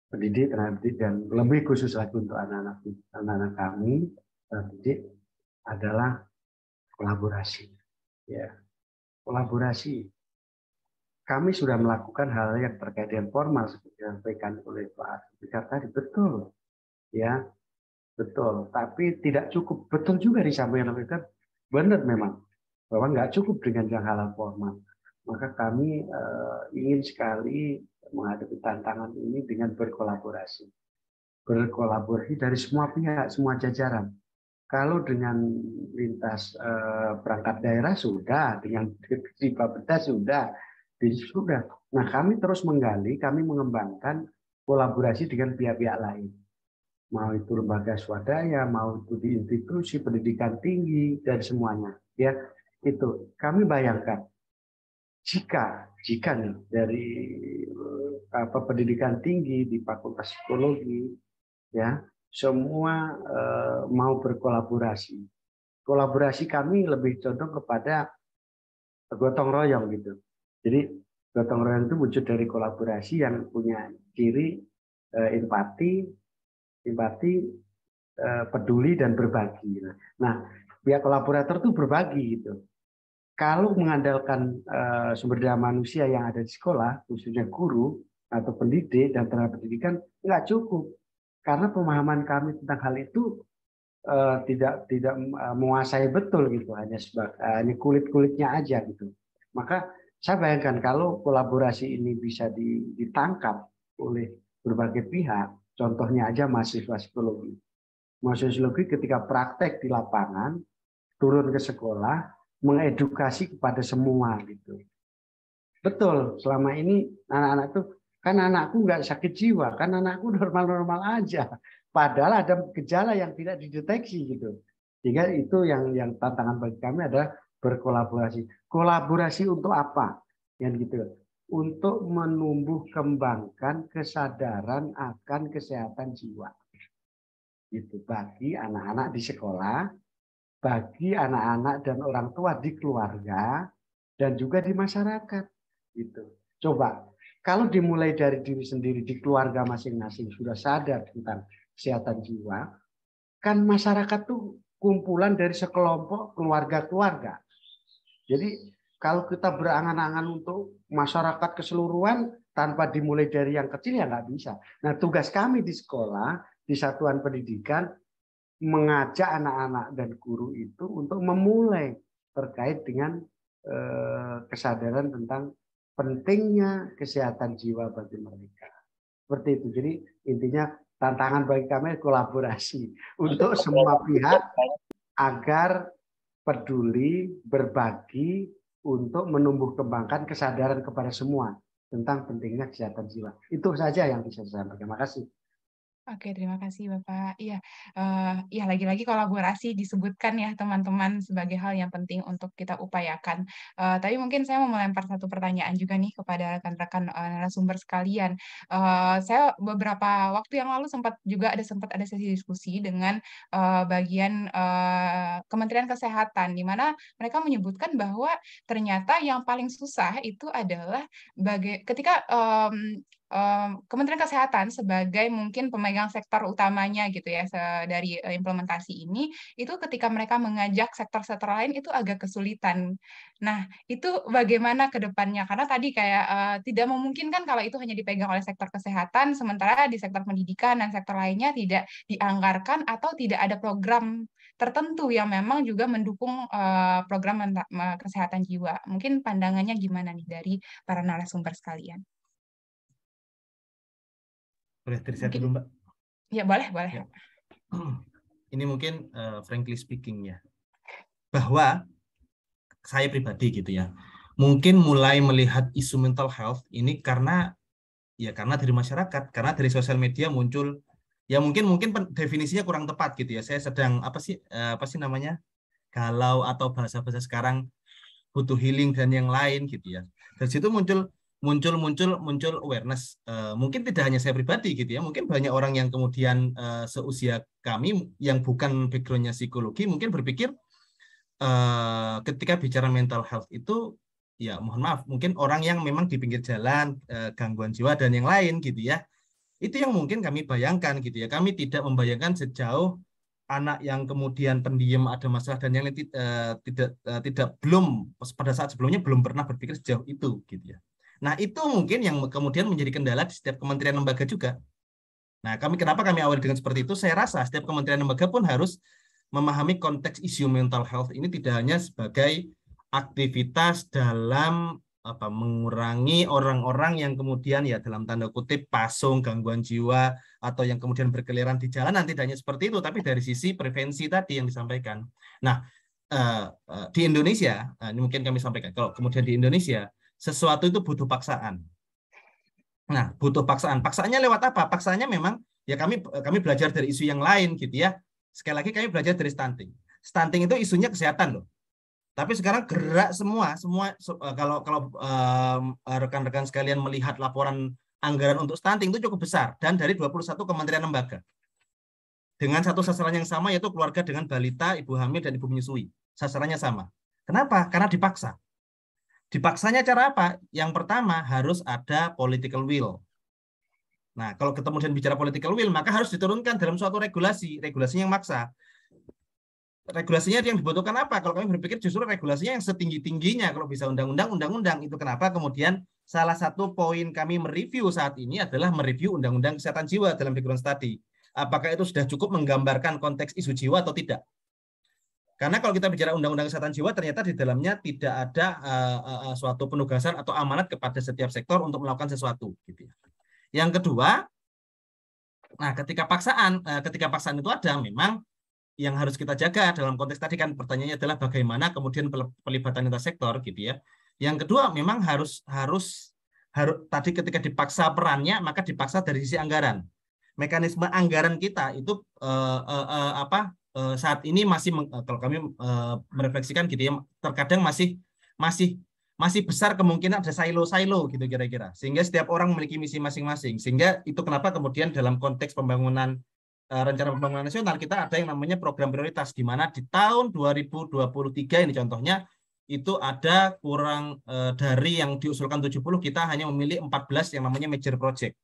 Speaker 5: pendidik, tenaga pendidik, dan lebih khusus lagi untuk anak-anak kami, pendidik, adalah kolaborasi. Ya, kolaborasi. Kami sudah melakukan hal yang terkait dengan formal seperti yang disampaikan oleh Pak Fikar tadi, betul. Ya, betul. Tapi tidak cukup. Betul juga disampaikan oleh Fikar, benar memang bahwa nggak cukup dengan yang hal formal. Maka kami ingin sekali menghadapi tantangan ini dengan berkolaborasi. Berkolaborasi dari semua pihak, semua jajaran. Kalau dengan lintas perangkat daerah sudah, dengan di Bappenas sudah. Nah, kami terus menggali, kami mengembangkan kolaborasi dengan pihak-pihak lain. Mau itu lembaga swadaya, mau itu di institusi pendidikan tinggi dan semuanya. Ya, itu kami bayangkan jika nih dari pendidikan tinggi di Fakultas Psikologi, ya semua mau berkolaborasi. Kolaborasi kami lebih condong kepada gotong royong gitu. Jadi gotong royong itu wujud dari kolaborasi yang punya ciri empati, peduli dan berbagi. Nah, pihak kolaborator itu berbagi gitu. Kalau mengandalkan sumber daya manusia yang ada di sekolah, khususnya guru atau pendidik dan tenaga pendidikan, nggak cukup. Karena pemahaman kami tentang hal itu tidak menguasai betul gitu, hanya kulit-kulitnya aja gitu. Maka saya bayangkan kalau kolaborasi ini bisa ditangkap oleh berbagai pihak, contohnya aja mahasiswa psikologi. Mahasiswa psikologi ketika praktek di lapangan, turun ke sekolah, mengedukasi kepada semua gitu. Betul, selama ini anak-anak tuh, kan anakku nggak sakit jiwa, kan anakku normal-normal aja. Padahal ada gejala yang tidak dideteksi gitu. Sehingga itu yang tantangan bagi kami adalah berkolaborasi. Kolaborasi untuk apa? Yang gitu. Untuk menumbuh kembangkan kesadaran akan kesehatan jiwa. Gitu. Bagi anak-anak di sekolah, bagi anak-anak dan orang tua di keluarga, dan juga di masyarakat. Gitu. Coba, kalau dimulai dari diri sendiri di keluarga masing-masing sudah sadar tentang kesehatan jiwa, kan masyarakat tuh kumpulan dari sekelompok keluarga-keluarga. Jadi kalau kita berangan-angan untuk masyarakat keseluruhan tanpa dimulai dari yang kecil ya nggak bisa. Nah tugas kami di sekolah, di satuan pendidikan, mengajak anak-anak dan guru itu untuk memulai terkait dengan kesadaran tentang pentingnya kesehatan jiwa bagi mereka. Seperti itu. Jadi intinya tantangan bagi kami kolaborasi untuk semua pihak agar peduli, berbagi untuk menumbuh kembangkan kesadaran kepada semua tentang pentingnya kesehatan jiwa. Itu saja yang bisa saya sampaikan. Terima kasih.
Speaker 2: Oke, terima kasih Bapak. Iya, ya lagi-lagi kolaborasi disebutkan ya teman-teman sebagai hal yang penting untuk kita upayakan. Tapi mungkin saya mau melempar satu pertanyaan juga nih kepada rekan-rekan narasumber sekalian. Saya beberapa waktu yang lalu sempat ada sesi diskusi dengan bagian Kementerian Kesehatan, di mana mereka menyebutkan bahwa ternyata yang paling susah itu adalah ketika Kementerian Kesehatan sebagai mungkin pemegang sektor utamanya gitu ya dari implementasi ini, itu ketika mereka mengajak sektor-sektor lain itu agak kesulitan. Nah, itu bagaimana ke depannya? Karena tadi kayak tidak memungkinkan kalau itu hanya dipegang oleh sektor kesehatan, sementara di sektor pendidikan dan sektor lainnya tidak dianggarkan atau tidak ada program tertentu yang memang juga mendukung program kesehatan jiwa. Mungkin pandangannya gimana nih dari para narasumber sekalian?
Speaker 3: Boleh dari saya dulu, Mbak?
Speaker 2: Ya, boleh.
Speaker 3: Ya. Ini mungkin frankly speaking ya, bahwa saya pribadi gitu ya, mungkin mulai melihat isu mental health ini karena dari masyarakat, karena dari sosial media muncul, ya mungkin definisinya kurang tepat gitu ya. Saya sedang apa sih namanya, galau atau bahasa-bahasa sekarang butuh healing dan yang lain gitu ya. Dari situ muncul awareness. Mungkin tidak hanya saya pribadi gitu ya, mungkin banyak orang yang kemudian seusia kami yang bukan backgroundnya psikologi mungkin berpikir ketika bicara mental health itu ya mohon maaf, mungkin orang yang memang di pinggir jalan, gangguan jiwa dan yang lain gitu ya. Itu yang mungkin kami bayangkan gitu ya. Kami tidak membayangkan sejauh anak yang kemudian pendiam ada masalah dan yang lain belum pada saat sebelumnya belum pernah berpikir sejauh itu gitu ya. Nah, itu mungkin yang kemudian menjadi kendala di setiap kementerian lembaga juga. Nah, kenapa kami awali dengan seperti itu? Saya rasa setiap kementerian lembaga pun harus memahami konteks isu mental health ini tidak hanya sebagai aktivitas dalam mengurangi orang-orang yang kemudian ya dalam tanda kutip pasung, gangguan jiwa, atau yang kemudian berkeliaran di jalanan, tidak hanya seperti itu, tapi dari sisi prevensi tadi yang disampaikan. Nah, di Indonesia, ini mungkin kami sampaikan, kalau kemudian di Indonesia, sesuatu itu butuh paksaan. Nah, butuh paksaan. Paksaannya lewat apa? Paksaannya memang ya kami belajar dari isu yang lain gitu ya. Sekali lagi kami belajar dari stunting. Stunting itu isunya kesehatan loh. Tapi sekarang gerak semua kalau rekan-rekan sekalian melihat laporan anggaran untuk stunting itu cukup besar dan dari 21 kementerian lembaga. Dengan satu sasaran yang sama yaitu keluarga dengan balita, ibu hamil dan ibu menyusui. Sasarannya sama. Kenapa? Karena dipaksa. Dipaksanya cara apa? Yang pertama harus ada political will. Nah, kalau kemudian bicara political will, maka harus diturunkan dalam suatu regulasinya yang maksa. Regulasinya yang dibutuhkan apa? Kalau kami berpikir justru regulasinya yang setinggi-tingginya, kalau bisa undang-undang. Itu kenapa kemudian salah satu poin kami mereview saat ini adalah mereview undang-undang kesehatan jiwa dalam background study. apakah itu sudah cukup menggambarkan konteks isu jiwa atau tidak. Karena kalau kita bicara Undang-Undang Kesehatan Jiwa, ternyata di dalamnya tidak ada suatu penugasan atau amanat kepada setiap sektor untuk melakukan sesuatu. Gitu ya. Yang kedua, nah ketika paksaan itu ada, memang yang harus kita jaga dalam konteks tadi kan pertanyaannya adalah bagaimana kemudian pelibatan lintas sektor, gitu ya. Yang kedua, memang harus tadi ketika dipaksa perannya, maka dipaksa dari sisi anggaran. Mekanisme anggaran kita itu saat ini masih kalau kami merefleksikan gitu ya, terkadang masih besar kemungkinan ada silo-silo gitu kira-kira, sehingga setiap orang memiliki misi masing-masing, sehingga itu kenapa kemudian dalam konteks pembangunan rencana pembangunan nasional kita ada yang namanya program prioritas, di mana di tahun 2023 ini contohnya itu ada kurang dari yang diusulkan 70, kita hanya memilih 14 yang namanya major project.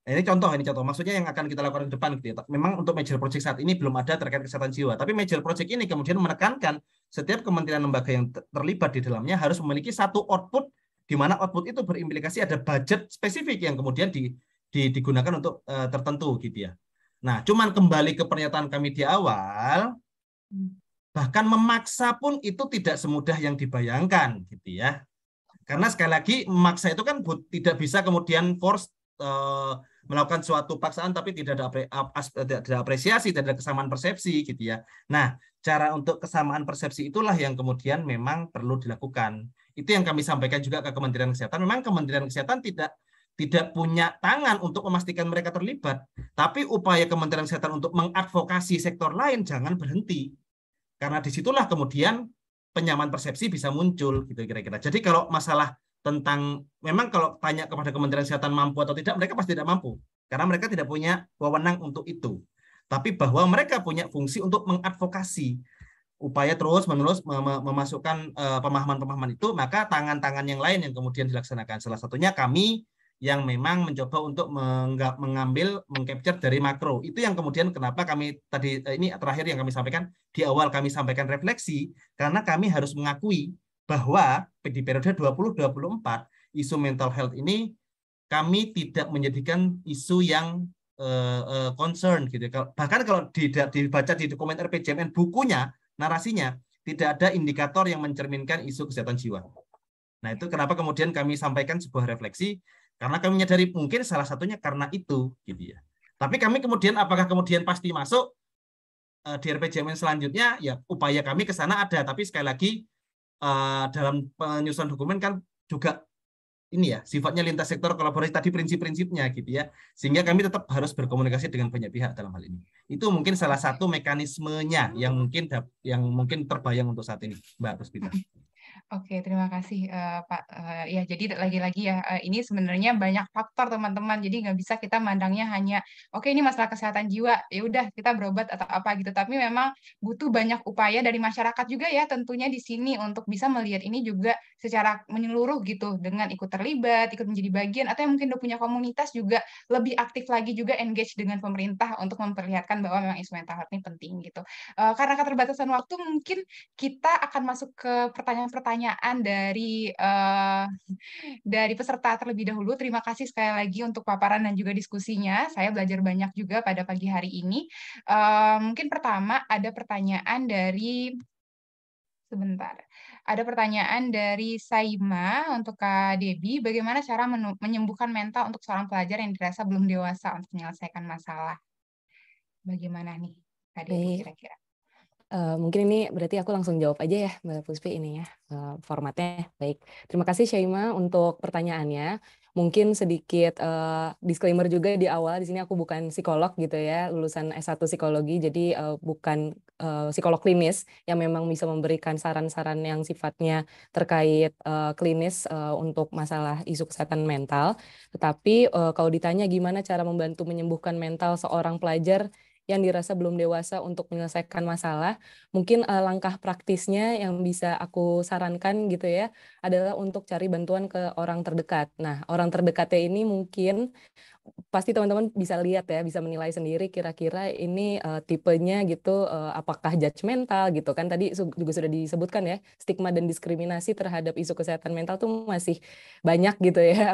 Speaker 3: Ini contoh, maksudnya yang akan kita lakukan ke depan gitu ya. Memang untuk major project saat ini belum ada terkait kesehatan jiwa, tapi major project ini kemudian menekankan setiap kementerian lembaga yang terlibat di dalamnya harus memiliki satu output, di mana output itu berimplikasi ada budget spesifik yang kemudian digunakan untuk tertentu gitu ya. Nah, cuman kembali ke pernyataan kami di awal, bahkan memaksa pun itu tidak semudah yang dibayangkan gitu ya. Karena sekali lagi memaksa itu kan tidak bisa kemudian force melakukan suatu paksaan tapi tidak ada apresiasi, tidak ada kesamaan persepsi gitu ya. Nah, cara untuk kesamaan persepsi itulah yang kemudian memang perlu dilakukan. Itu yang kami sampaikan juga ke Kementerian Kesehatan. Memang Kementerian Kesehatan tidak punya tangan untuk memastikan mereka terlibat, tapi upaya Kementerian Kesehatan untuk mengadvokasi sektor lain jangan berhenti. Karena disitulah kemudian penyamaan persepsi bisa muncul gitu kira-kira. Jadi kalau masalah tentang, memang kalau tanya kepada Kementerian Kesehatan mampu atau tidak, mereka pasti tidak mampu. Karena mereka tidak punya wewenang untuk itu. Tapi bahwa mereka punya fungsi untuk mengadvokasi, upaya terus-menerus memasukkan pemahaman-pemahaman itu, maka tangan-tangan yang lain yang kemudian dilaksanakan. Salah satunya kami yang memang mencoba untuk mengcapture dari makro. Itu yang kemudian kenapa kami tadi, ini terakhir yang kami sampaikan, di awal kami sampaikan refleksi, karena kami harus mengakui bahwa di periode 2024 isu mental health ini kami tidak menjadikan isu yang concern gitu. Bahkan kalau dibaca di dokumen RPJMN bukunya, narasinya tidak ada indikator yang mencerminkan isu kesehatan jiwa. Nah, itu kenapa kemudian kami sampaikan sebuah refleksi, karena kami menyadari mungkin salah satunya karena itu gitu ya. Tapi kami kemudian apakah kemudian pasti masuk di RPJMN selanjutnya, ya upaya kami ke sana ada, tapi sekali lagi dalam penyusunan dokumen kan juga ini ya sifatnya lintas sektor kolaborasi tadi prinsip-prinsipnya gitu ya, sehingga kami tetap harus berkomunikasi dengan banyak pihak dalam hal ini. Itu mungkin salah satu mekanismenya yang mungkin terbayang untuk saat ini, Mbak Puspita.
Speaker 2: Oke, terima kasih Pak. Ya, jadi lagi-lagi ya, ini sebenarnya banyak faktor teman-teman. Jadi nggak bisa kita mandangnya hanya, oke ini masalah kesehatan jiwa, ya udah kita berobat atau apa gitu. Tapi memang butuh banyak upaya dari masyarakat juga ya tentunya di sini untuk bisa melihat ini juga secara menyeluruh gitu, dengan ikut terlibat, ikut menjadi bagian, atau yang mungkin udah punya komunitas juga lebih aktif lagi juga engage dengan pemerintah untuk memperlihatkan bahwa memang isu mental health ini penting gitu. Karena keterbatasan waktu, mungkin kita akan masuk ke pertanyaan-pertanyaan dari peserta terlebih dahulu. Terima kasih sekali lagi untuk paparan dan juga diskusinya. Saya belajar banyak juga pada pagi hari ini. Mungkin pertama ada pertanyaan dari Saima untuk Kak Debbie. Bagaimana cara menyembuhkan mental untuk seorang pelajar yang dirasa belum dewasa untuk menyelesaikan masalah? Bagaimana nih Kak Debbie kira-kira?
Speaker 4: Mungkin ini berarti aku langsung jawab aja ya Mbak Puspi ini ya formatnya. Baik, terima kasih Syaima untuk pertanyaannya. Mungkin sedikit disclaimer juga di awal, di sini aku bukan psikolog gitu ya, lulusan S1 psikologi, jadi bukan psikolog klinis yang memang bisa memberikan saran-saran yang sifatnya terkait klinis untuk masalah isu kesehatan mental. Tetapi kalau ditanya gimana cara membantu menyembuhkan mental seorang pelajar yang dirasa belum dewasa untuk menyelesaikan masalah, mungkin langkah praktisnya yang bisa aku sarankan gitu ya, adalah untuk cari bantuan ke orang terdekat. Nah, orang terdekatnya ini mungkin pasti teman-teman bisa lihat ya, bisa menilai sendiri kira-kira ini tipenya gitu, apakah judgmental gitu kan, tadi juga sudah disebutkan ya, stigma dan diskriminasi terhadap isu kesehatan mental tuh masih banyak gitu ya,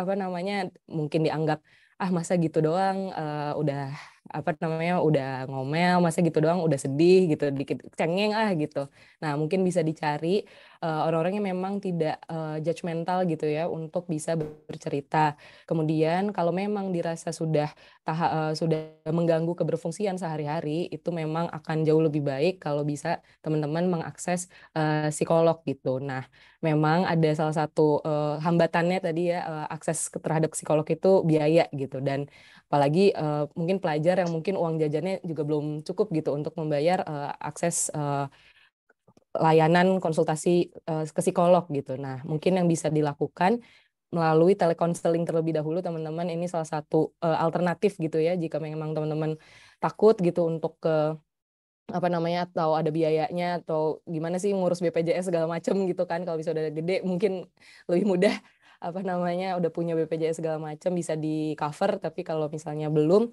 Speaker 4: mungkin dianggap, masa gitu doang, udah apa namanya udah ngomel, masa gitu doang udah sedih gitu, dikit cengeng gitu. Nah, mungkin bisa dicari orang-orang yang memang tidak judgmental gitu ya untuk bisa bercerita. Kemudian kalau memang dirasa sudah mengganggu keberfungsian sehari-hari, itu memang akan jauh lebih baik kalau bisa teman-teman mengakses psikolog gitu. Nah, memang ada salah satu hambatannya tadi ya, akses terhadap psikolog itu biaya gitu, dan apalagi mungkin pelajar yang mungkin uang jajannya juga belum cukup gitu untuk membayar akses layanan konsultasi ke psikolog gitu. Nah, mungkin yang bisa dilakukan melalui telekonseling terlebih dahulu teman-teman, ini salah satu alternatif gitu ya jika memang teman-teman takut gitu untuk ke apa namanya atau ada biayanya atau gimana sih ngurus BPJS segala macam gitu kan. Kalau bisa udah gede mungkin lebih mudah, apa namanya udah punya BPJS segala macam bisa di cover, tapi kalau misalnya belum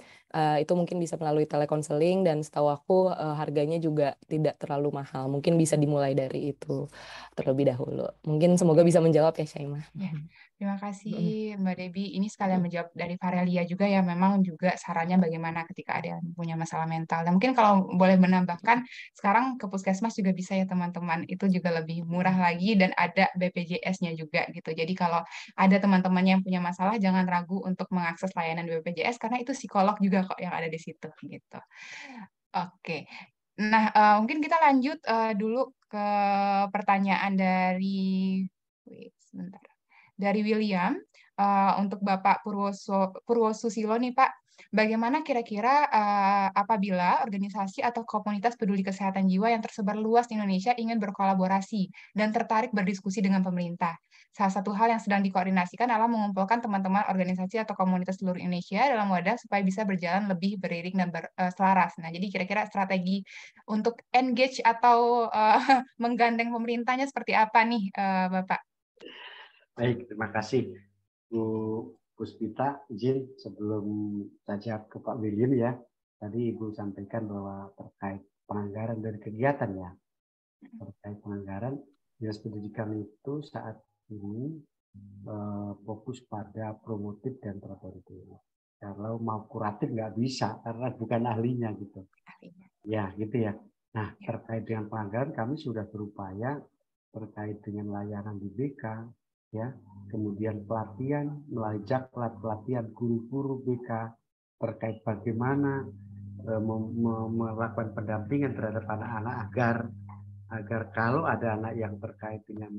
Speaker 4: itu mungkin bisa melalui telekonseling, dan setahu aku harganya juga tidak terlalu mahal. Mungkin bisa dimulai dari itu terlebih dahulu. Mungkin semoga bisa menjawab ya, Syaimah.
Speaker 2: Ya, terima kasih Mbak Debbie. Ini sekalian menjawab dari Varelia juga ya, memang juga sarannya bagaimana ketika ada yang punya masalah mental. Dan mungkin kalau boleh menambahkan, sekarang ke puskesmas juga bisa ya teman-teman, itu juga lebih murah lagi dan ada BPJS-nya juga gitu. Jadi kalau ada teman-teman yang punya masalah, jangan ragu untuk mengakses layanan BPJS karena itu psikolog juga kok yang ada di situ gitu. Oke. Nah, mungkin kita lanjut dulu ke pertanyaan dari wait, sebentar. Dari William, untuk Bapak Purwosusilo nih Pak, bagaimana kira-kira apabila organisasi atau komunitas peduli kesehatan jiwa yang tersebar luas di Indonesia ingin berkolaborasi dan tertarik berdiskusi dengan pemerintah? Salah satu hal yang sedang dikoordinasikan adalah mengumpulkan teman-teman organisasi atau komunitas seluruh Indonesia dalam wadah supaya bisa berjalan lebih beriring dan selaras. Nah, jadi kira-kira strategi untuk engage atau menggandeng pemerintahnya seperti apa nih, Bapak?
Speaker 5: Baik, terima kasih Bu Puspita. Izin sebelum saja ke Pak William ya. Tadi Ibu sampaikan bahwa terkait penganggaran dari kegiatan ya. Terkait penganggaran, Dinas Pendidikan itu saat ini fokus pada promotif dan terapeutik. Kalau mau kuratif nggak bisa karena bukan ahlinya gitu. Ya, gitu ya. Nah, terkait dengan penganggaran kami sudah berupaya terkait dengan layanan di BK, ya, kemudian pelatihan melalui jaklat, pelatihan guru-guru BK terkait bagaimana melakukan pendampingan terhadap anak-anak agar kalau ada anak yang terkait dengan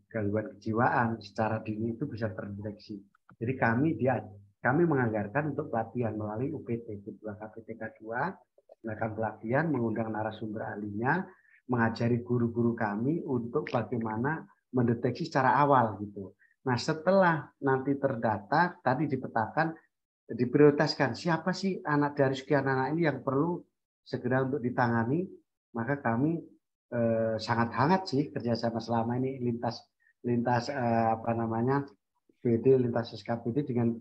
Speaker 5: gangguan kejiwaan secara dini itu bisa terdeteksi. Jadi kami menganggarkan untuk pelatihan melalui UPT kedua KPTK 2, melakukan pelatihan, mengundang narasumber ahlinya, mengajari guru-guru kami untuk bagaimana mendeteksi secara awal gitu. Nah, setelah nanti terdata, tadi dipetakan, diprioritaskan siapa sih anak dari sekian anak ini yang perlu segera untuk ditangani, maka kami sangat hangat sih kerjasama selama ini lintas BD, lintas SKPD dengan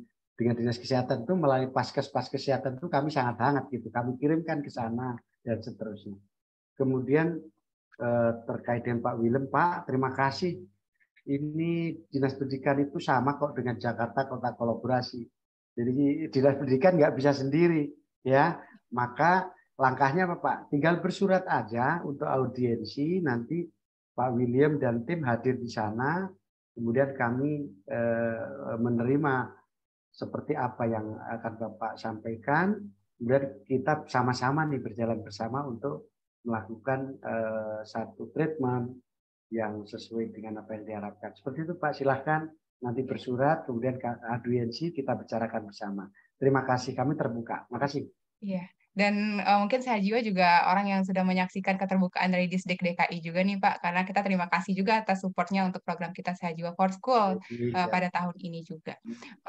Speaker 5: dinas kesehatan itu melalui paskes kesehatan itu kami sangat hangat gitu. Kami kirimkan ke sana dan seterusnya. Kemudian terkait dengan Pak Willem, Pak, terima kasih. Ini Dinas Pendidikan itu sama kok dengan Jakarta Kota Kolaborasi. Jadi Dinas Pendidikan nggak bisa sendiri, ya. Maka langkahnya apa, Pak? Tinggal bersurat aja untuk audiensi, nanti Pak William dan tim hadir di sana, kemudian kami menerima seperti apa yang akan Bapak sampaikan, kemudian kita sama-sama nih berjalan bersama untuk melakukan satu treatment yang sesuai dengan apa yang diharapkan. Seperti itu Pak, silahkan nanti bersurat, kemudian audiensi kita bicarakan bersama. Terima kasih, kami terbuka. Makasih.
Speaker 2: Iya, dan mungkin saya juga orang yang sudah menyaksikan keterbukaan dari Disdek DKI juga nih Pak, karena kita terima kasih juga atas supportnya untuk program kita Sahajiwa for School pada tahun ini juga.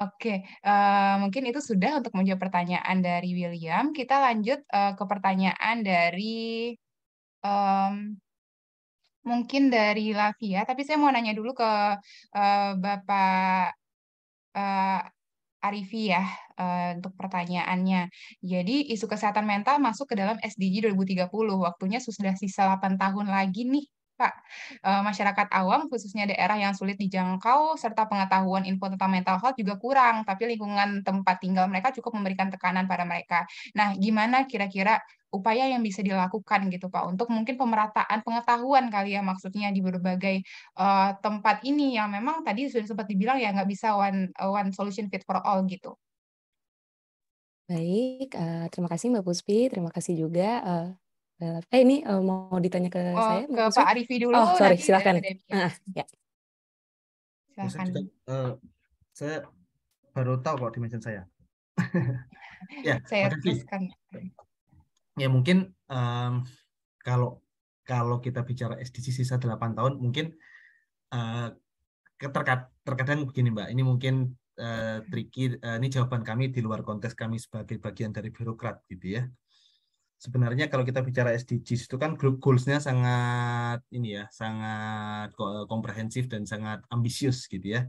Speaker 2: Oke, mungkin itu sudah untuk menjawab pertanyaan dari William. Kita lanjut ke pertanyaan dari mungkin dari Lavia, tapi saya mau nanya dulu ke Bapak Arifi ya untuk pertanyaannya. Jadi isu kesehatan mental masuk ke dalam SDG 2030. Waktunya sudah sisa 8 tahun lagi nih Pak, masyarakat awam khususnya daerah yang sulit dijangkau serta pengetahuan info tentang mental health juga kurang, tapi lingkungan tempat tinggal mereka cukup memberikan tekanan pada mereka. Nah, gimana kira-kira upaya yang bisa dilakukan gitu Pak untuk mungkin pemerataan pengetahuan kali ya maksudnya di berbagai tempat ini yang memang tadi sudah sempat dibilang ya nggak bisa one solution fit for all gitu.
Speaker 4: Baik, terima kasih Mbak Puspi, terima kasih juga. Ini mau ditanya ke saya, Mbak
Speaker 2: Ke
Speaker 4: Puspi?
Speaker 2: Pak Arifi dulu,
Speaker 4: Oh, sorry,
Speaker 2: nanti
Speaker 4: silakan.
Speaker 2: Debbie.
Speaker 4: Ya.
Speaker 3: Ya, saya
Speaker 2: Silakan.
Speaker 3: juga, saya baru tahu kok di mention saya. Ya,
Speaker 2: Saya
Speaker 3: makasih.
Speaker 2: teruskan.
Speaker 3: Ya mungkin kalau kita bicara SDG sisa 8 tahun, mungkin terkadang begini Mbak, ini mungkin tricky, ini jawaban kami di luar konteks kami sebagai bagian dari birokrat gitu ya. Sebenarnya kalau kita bicara SDGs itu kan goals-nya sangat ini ya, sangat komprehensif dan sangat ambisius gitu ya.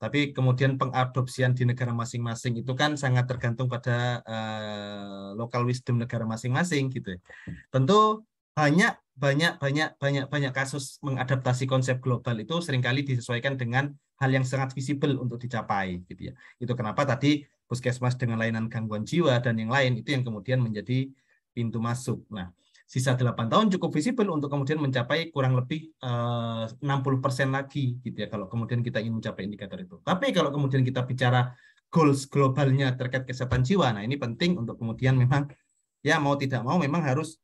Speaker 3: Tapi kemudian pengadopsian di negara masing-masing itu kan sangat tergantung pada local wisdom negara masing-masing gitu ya. Tentu banyak kasus mengadaptasi konsep global itu seringkali disesuaikan dengan hal yang sangat visible untuk dicapai gitu ya. Itu kenapa tadi puskesmas dengan layanan gangguan jiwa dan yang lain itu yang kemudian menjadi pintu masuk. Nah, sisa 8 tahun cukup visible untuk kemudian mencapai kurang lebih 60% lagi gitu ya kalau kemudian kita ingin mencapai indikator itu. Tapi kalau kemudian kita bicara goals globalnya terkait kesehatan jiwa, nah ini penting untuk kemudian memang ya mau tidak mau memang harus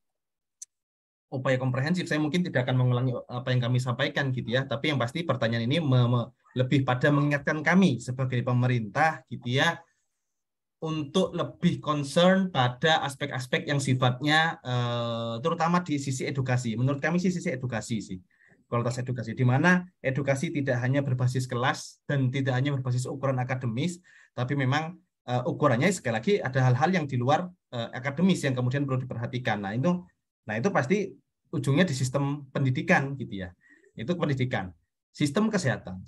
Speaker 3: upaya komprehensif. Saya mungkin tidak akan mengulangi apa yang kami sampaikan gitu ya, tapi yang pasti pertanyaan ini lebih pada mengingatkan kami sebagai pemerintah gitu ya, untuk lebih concern pada aspek-aspek yang sifatnya terutama di sisi edukasi. Menurut kami sisi edukasi sih, kualitas edukasi, di mana edukasi tidak hanya berbasis kelas dan tidak hanya berbasis ukuran akademis, tapi memang ukurannya sekali lagi ada hal-hal yang di luar akademis yang kemudian perlu diperhatikan. Nah itu pasti ujungnya di sistem pendidikan gitu ya. Itu pendidikan. Sistem kesehatan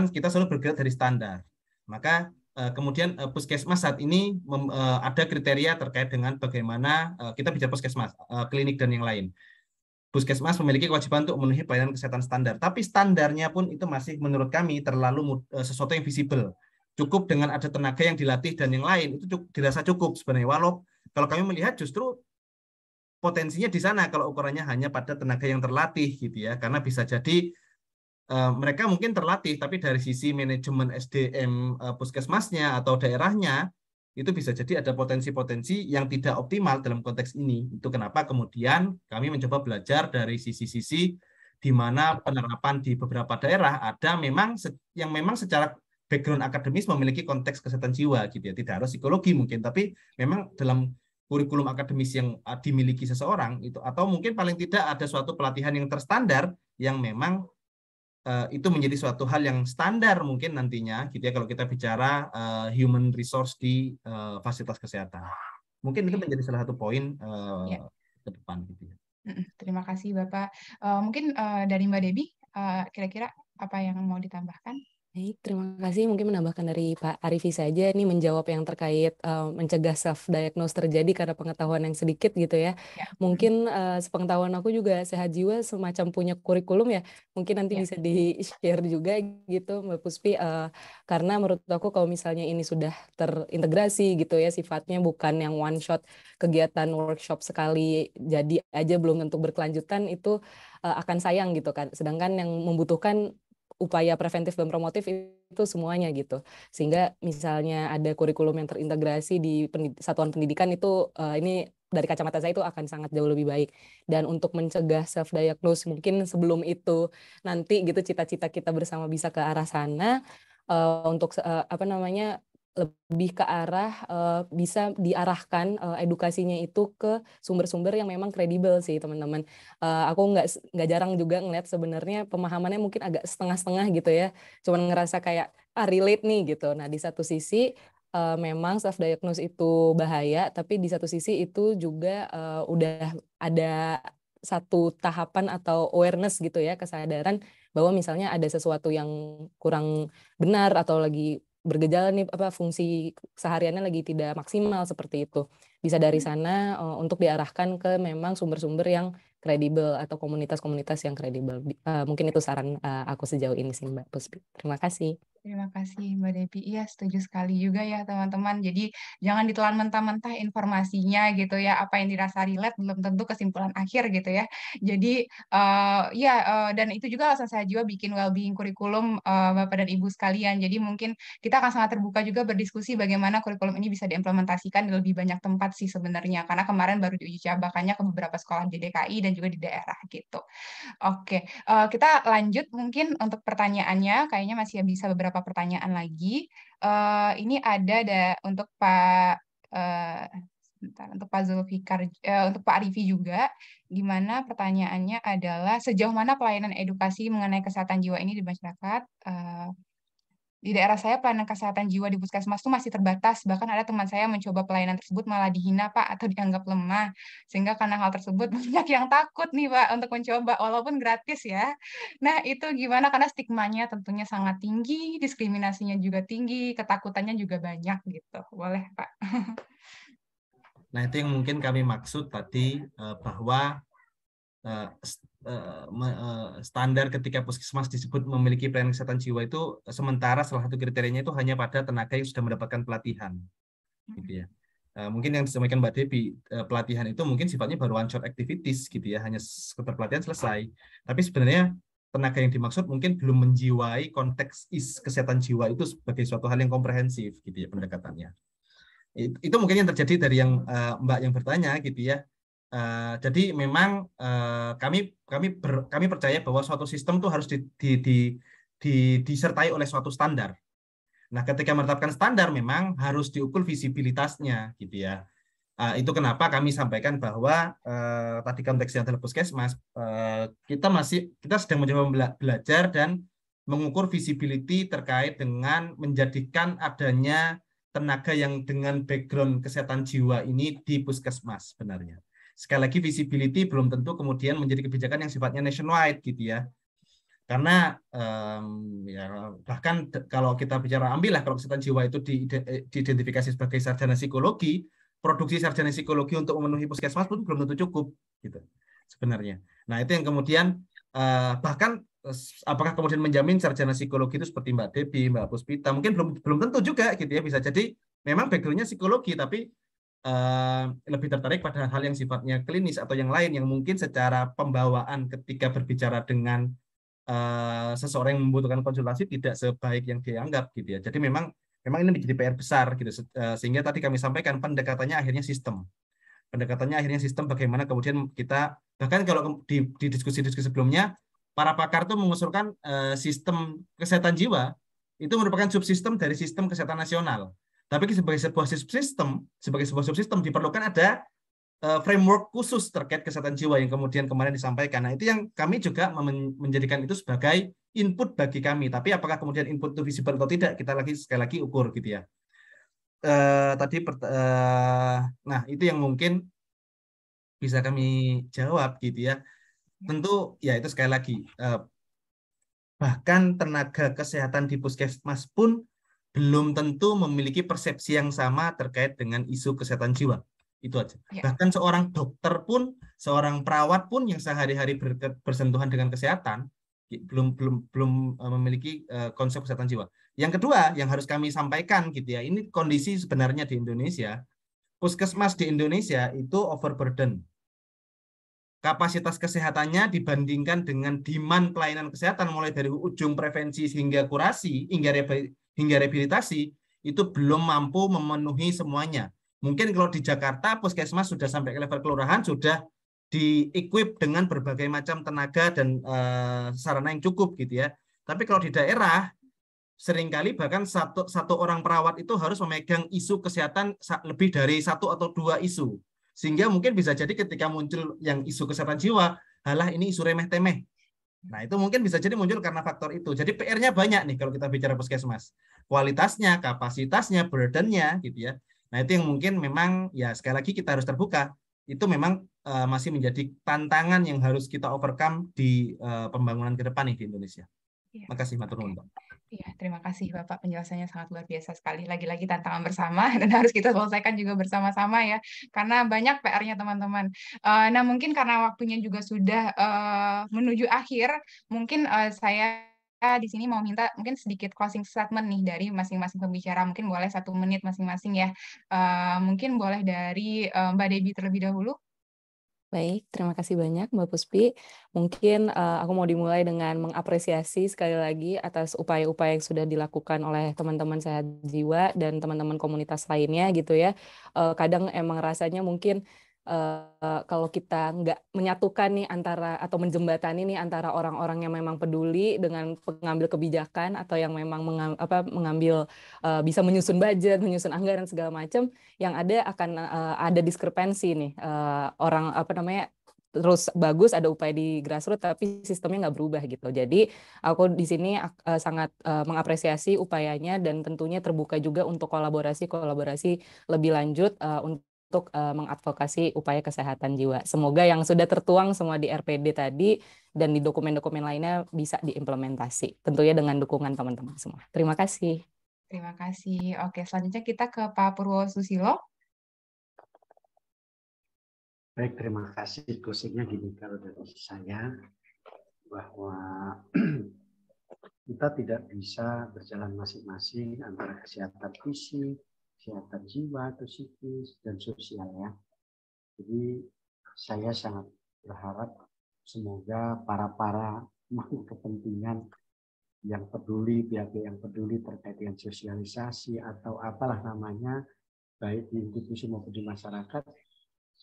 Speaker 3: kita selalu bergerak dari standar. Maka kemudian puskesmas saat ini ada kriteria terkait dengan bagaimana kita bicara puskesmas, klinik dan yang lain. Puskesmas memiliki kewajiban untuk memenuhi pelayanan kesehatan standar, tapi standarnya pun itu masih menurut kami terlalu sesuatu yang visible. Cukup dengan ada tenaga yang dilatih dan yang lain itu dirasa cukup sebenarnya. Walau kalau kami melihat justru potensinya di sana kalau ukurannya hanya pada tenaga yang terlatih gitu ya, karena bisa jadi mereka mungkin terlatih, tapi dari sisi manajemen SDM puskesmasnya atau daerahnya, itu bisa jadi ada potensi-potensi yang tidak optimal dalam konteks ini. Itu kenapa kemudian kami mencoba belajar dari sisi-sisi di mana penerapan di beberapa daerah ada yang memang secara background akademis memiliki konteks kesehatan jiwa gitu ya. Tidak harus psikologi mungkin, tapi memang dalam kurikulum akademis yang dimiliki seseorang itu, atau mungkin paling tidak ada suatu pelatihan yang terstandar yang memang itu menjadi suatu hal yang standar mungkin nantinya gitu ya kalau kita bicara human resource di fasilitas kesehatan. Mungkin itu menjadi salah satu poin ke depan gitu ya.
Speaker 2: Terima kasih Bapak. Mungkin dari Mbak Debbie kira-kira apa yang mau ditambahkan?
Speaker 4: Baik, terima kasih. Mungkin menambahkan dari Pak Arifi saja, ini menjawab yang terkait mencegah self-diagnose terjadi karena pengetahuan yang sedikit gitu ya. Mungkin sepengetahuan aku juga sehat jiwa semacam punya kurikulum ya. Mungkin nanti bisa di-share juga gitu Mbak Puspi. Karena menurut aku kalau misalnya ini sudah terintegrasi gitu ya, sifatnya bukan yang one shot kegiatan workshop sekali jadi aja belum tentu berkelanjutan, itu akan sayang gitu kan. Sedangkan yang membutuhkan upaya preventif dan promotif itu semuanya gitu. Sehingga misalnya ada kurikulum yang terintegrasi di satuan pendidikan itu ini dari kacamata saya itu akan sangat jauh lebih baik. Dan untuk mencegah self diagnose mungkin sebelum itu nanti gitu cita-cita kita bersama bisa ke arah sana untuk lebih ke arah bisa diarahkan edukasinya itu ke sumber-sumber yang memang kredibel sih teman-teman. Aku nggak jarang juga ngeliat sebenarnya pemahamannya mungkin agak setengah-setengah gitu ya. Cuman ngerasa kayak relate nih gitu. Nah di satu sisi memang self diagnose itu bahaya, tapi di satu sisi itu juga udah ada satu tahapan atau awareness gitu ya, kesadaran bahwa misalnya ada sesuatu yang kurang benar atau lagi bergejala nih fungsi sehariannya lagi tidak maksimal seperti itu. Bisa dari sana untuk diarahkan ke memang sumber-sumber yang kredibel atau komunitas-komunitas yang kredibel. Mungkin itu saran aku sejauh ini sih Mbak Puspi. Terima kasih.
Speaker 2: Terima kasih Mbak Devi. Iya, setuju sekali juga ya teman-teman. Jadi jangan ditelan mentah-mentah informasinya gitu ya. Apa yang dirasa relate belum tentu kesimpulan akhir gitu ya. Jadi dan itu juga alasan saya juga bikin well-being kurikulum Bapak dan Ibu sekalian. Jadi mungkin kita akan sangat terbuka juga berdiskusi bagaimana kurikulum ini bisa diimplementasikan di lebih banyak tempat sih sebenarnya. Karena kemarin baru diuji cobakannya ke beberapa sekolah di DKI dan juga di daerah gitu. Oke, kita lanjut mungkin untuk pertanyaannya. Kayaknya masih bisa beberapa pertanyaan lagi. Ini ada untuk Pak untuk Pak Zulfikar, untuk Pak Arifi juga. Gimana pertanyaannya adalah sejauh mana pelayanan edukasi mengenai kesehatan jiwa ini di masyarakat? Di daerah saya pelayanan kesehatan jiwa di puskesmas itu masih terbatas, bahkan ada teman saya mencoba pelayanan tersebut malah dihina Pak atau dianggap lemah, sehingga karena hal tersebut banyak yang takut nih Pak untuk mencoba walaupun gratis ya. Nah itu gimana, karena stigmanya tentunya sangat tinggi, diskriminasinya juga tinggi, ketakutannya juga banyak gitu. Boleh Pak?
Speaker 3: Nah itu yang mungkin kami maksud tadi bahwa standar ketika puskesmas disebut memiliki pelayanan kesehatan jiwa itu sementara salah satu kriterianya itu hanya pada tenaga yang sudah mendapatkan pelatihan, gitu ya. Mungkin yang disampaikan Mbak Devi, pelatihan itu mungkin sifatnya baru one shot activities gitu ya, hanya sekedar pelatihan selesai. Tapi sebenarnya tenaga yang dimaksud mungkin belum menjiwai konteks kesehatan jiwa itu sebagai suatu hal yang komprehensif gitu ya pendekatannya. Itu mungkin yang terjadi dari yang Mbak yang bertanya gitu ya. Jadi memang kami percaya bahwa suatu sistem itu harus disertai oleh suatu standar. Nah, ketika menetapkan standar memang harus diukur visibilitasnya, gitu ya. Itu kenapa kami sampaikan bahwa tadi konteksnya adalah puskesmas, kita sedang mencoba belajar dan mengukur visibility terkait dengan menjadikan adanya tenaga yang dengan background kesehatan jiwa ini di puskesmas sebenarnya. Sekali lagi visibility belum tentu kemudian menjadi kebijakan yang sifatnya nationwide gitu ya. Karena ya, bahkan kalau kita bicara ambillah kalau kesehatan jiwa itu diidentifikasi sebagai sarjana psikologi, produksi sarjana psikologi untuk memenuhi puskesmas pun belum tentu cukup gitu sebenarnya. Nah itu yang kemudian bahkan apakah kemudian menjamin sarjana psikologi itu seperti Mbak Devi, Mbak Puspita, mungkin belum tentu juga gitu ya, bisa jadi memang background-nya psikologi tapi lebih tertarik pada hal yang sifatnya klinis atau yang lain yang mungkin secara pembawaan ketika berbicara dengan seseorang yang membutuhkan konsultasi tidak sebaik yang dianggap gitu ya. Jadi memang ini menjadi PR besar gitu, sehingga tadi kami sampaikan pendekatannya akhirnya sistem. Pendekatannya akhirnya sistem bagaimana kemudian kita, bahkan kalau di diskusi-diskusi sebelumnya, para pakar itu mengusulkan sistem kesehatan jiwa itu merupakan subsistem dari sistem kesehatan nasional. Tapi sebagai sebuah subsistem diperlukan ada framework khusus terkait kesehatan jiwa yang kemudian kemarin disampaikan. Nah, itu yang kami juga menjadikan itu sebagai input bagi kami. Tapi apakah kemudian input itu visible atau tidak, kita sekali lagi ukur gitu ya. Nah itu yang mungkin bisa kami jawab gitu ya. Tentu ya itu sekali lagi bahkan tenaga kesehatan di puskesmas pun belum tentu memiliki persepsi yang sama terkait dengan isu kesehatan jiwa. Itu aja. Ya. Bahkan seorang dokter pun, seorang perawat pun yang sehari-hari bersentuhan dengan kesehatan belum memiliki konsep kesehatan jiwa. Yang kedua yang harus kami sampaikan gitu ya, ini kondisi sebenarnya di Indonesia, puskesmas di Indonesia itu overburden. Kapasitas kesehatannya dibandingkan dengan demand pelayanan kesehatan mulai dari ujung prevensi hingga kurasi, hingga rehabilitasi itu belum mampu memenuhi semuanya. Mungkin kalau di Jakarta puskesmas sudah sampai ke level kelurahan, sudah di-equip dengan berbagai macam tenaga dan sarana yang cukup gitu ya. Tapi kalau di daerah seringkali bahkan satu orang perawat itu harus memegang isu kesehatan lebih dari 1 atau 2 isu. Sehingga mungkin bisa jadi ketika muncul yang isu kesehatan jiwa, halah ini isu remeh-temeh. Nah, itu mungkin bisa jadi muncul karena faktor itu. Jadi PR-nya banyak nih kalau kita bicara puskesmas. Kualitasnya, kapasitasnya, burden-nya gitu ya. Nah, itu yang mungkin memang ya sekali lagi kita harus terbuka. Itu memang masih menjadi tantangan yang harus kita overcome di pembangunan ke depan nih di Indonesia. Terima kasih, matur nuwun, Pak.
Speaker 2: Iya, terima kasih Bapak, penjelasannya sangat luar biasa sekali. Lagi-lagi tantangan bersama dan harus kita selesaikan juga bersama-sama ya, karena banyak PR-nya teman-teman. Nah, mungkin karena waktunya juga sudah menuju akhir, mungkin saya di sini mau minta mungkin sedikit closing statement nih dari masing-masing pembicara. Mungkin boleh 1 menit masing-masing ya. Mungkin boleh dari Mbak Debbie terlebih dahulu.
Speaker 4: Baik, terima kasih banyak Mbak Puspi. Mungkin aku mau dimulai dengan mengapresiasi sekali lagi atas upaya-upaya yang sudah dilakukan oleh teman-teman sehat jiwa dan teman-teman komunitas lainnya gitu ya. Kadang emang rasanya mungkin kalau kita nggak menyatukan nih antara atau menjembatani nih antara orang-orang yang memang peduli dengan pengambil kebijakan atau yang memang mengambil bisa menyusun budget, menyusun anggaran segala macam, yang ada akan ada diskrepensi nih, orang terus bagus ada upaya di grassroots tapi sistemnya nggak berubah gitu. Jadi aku di sini sangat mengapresiasi upayanya dan tentunya terbuka juga untuk kolaborasi lebih lanjut untuk mengadvokasi upaya kesehatan jiwa. Semoga yang sudah tertuang semua di RPD tadi dan di dokumen-dokumen lainnya bisa diimplementasi. Tentunya dengan dukungan teman-teman semua. Terima kasih.
Speaker 2: Terima kasih. Oke, selanjutnya kita ke Pak Purwosusilo.
Speaker 5: Baik, terima kasih. Closingnya gini kalau dari saya, bahwa kita tidak bisa berjalan masing-masing antara kesehatan fisik, kesehatan jiwa atau psikis, dan sosial ya. Jadi saya sangat berharap semoga para pemangku kepentingan yang peduli, pihak yang peduli terkait dengan sosialisasi atau apalah namanya, baik di institusi maupun di masyarakat,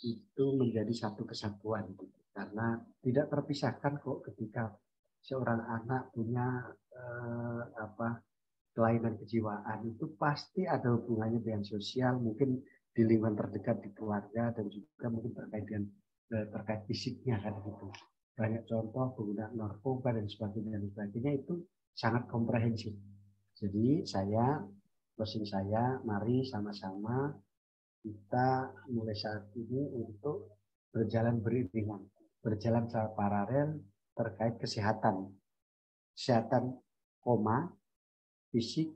Speaker 5: itu menjadi satu kesatuan. Karena tidak terpisahkan kok ketika seorang anak punya kelainan kejiwaan, itu pasti ada hubungannya dengan sosial, mungkin di lingkungan terdekat di keluarga, dan juga mungkin terkait fisiknya kan gitu. Banyak contoh penggunaan narkoba dan sebagainya itu sangat komprehensif. Jadi closing saya, mari sama-sama kita mulai saat ini untuk berjalan beriringan, berjalan secara paralel terkait kesehatan, fisik,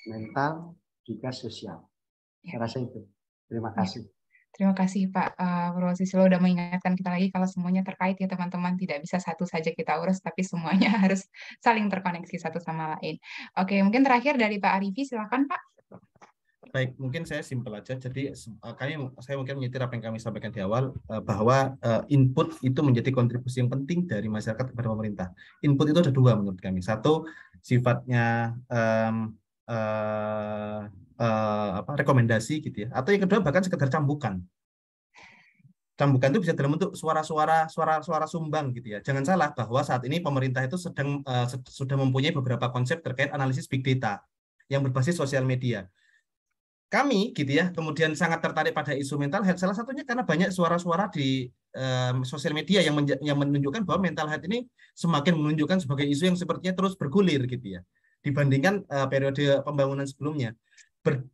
Speaker 5: mental, juga sosial. Saya rasa itu. Terima kasih.
Speaker 2: Terima kasih Pak Purwosusilo sudah mengingatkan kita lagi kalau semuanya terkait ya teman-teman. Tidak bisa satu saja kita urus, tapi semuanya harus saling terkoneksi satu sama lain. Oke, mungkin terakhir dari Pak Arifi, silakan Pak.
Speaker 3: Baik, mungkin saya simpel aja. Jadi saya mungkin menyetir apa yang kami sampaikan di awal, bahwa input itu menjadi kontribusi yang penting dari masyarakat kepada pemerintah. Input itu ada 2 menurut kami. Satu, sifatnya rekomendasi gitu ya. Atau yang kedua bahkan sekedar cambukan. Cambukan itu bisa dalam bentuk suara sumbang gitu ya. Jangan salah bahwa saat ini pemerintah itu sudah mempunyai beberapa konsep terkait analisis big data yang berbasis sosial media. Kami gitu ya kemudian sangat tertarik pada isu mental health, salah satunya karena banyak suara-suara di sosial media yang menunjukkan bahwa mental health ini semakin menunjukkan sebagai isu yang sepertinya terus bergulir gitu ya dibandingkan periode pembangunan sebelumnya.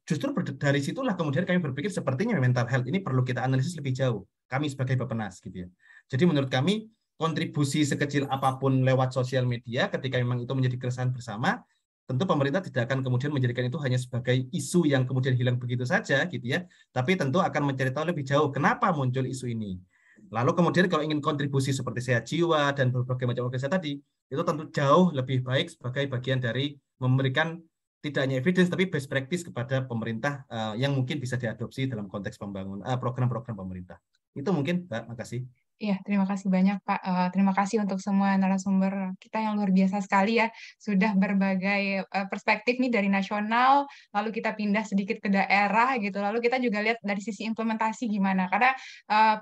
Speaker 3: Justru dari situlah kemudian kami berpikir sepertinya mental health ini perlu kita analisis lebih jauh, kami sebagai Bappenas gitu ya. Jadi menurut kami kontribusi sekecil apapun lewat sosial media ketika memang itu menjadi keresahan bersama, tentu pemerintah tidak akan kemudian menjadikan itu hanya sebagai isu yang kemudian hilang begitu saja gitu ya, tapi tentu akan mencari tahu lebih jauh kenapa muncul isu ini. Lalu kemudian kalau ingin kontribusi seperti sehat jiwa dan berbagai macam organisasi tadi, itu tentu jauh lebih baik sebagai bagian dari memberikan tidak hanya evidence tapi best practice kepada pemerintah yang mungkin bisa diadopsi dalam konteks pembangunan program-program pemerintah. Itu mungkin, Mbak. Makasih.
Speaker 2: Iya, terima kasih banyak Pak. Terima kasih untuk semua narasumber kita yang luar biasa sekali ya. Sudah berbagai perspektif nih dari nasional, lalu kita pindah sedikit ke daerah gitu. Lalu kita juga lihat dari sisi implementasi gimana. Karena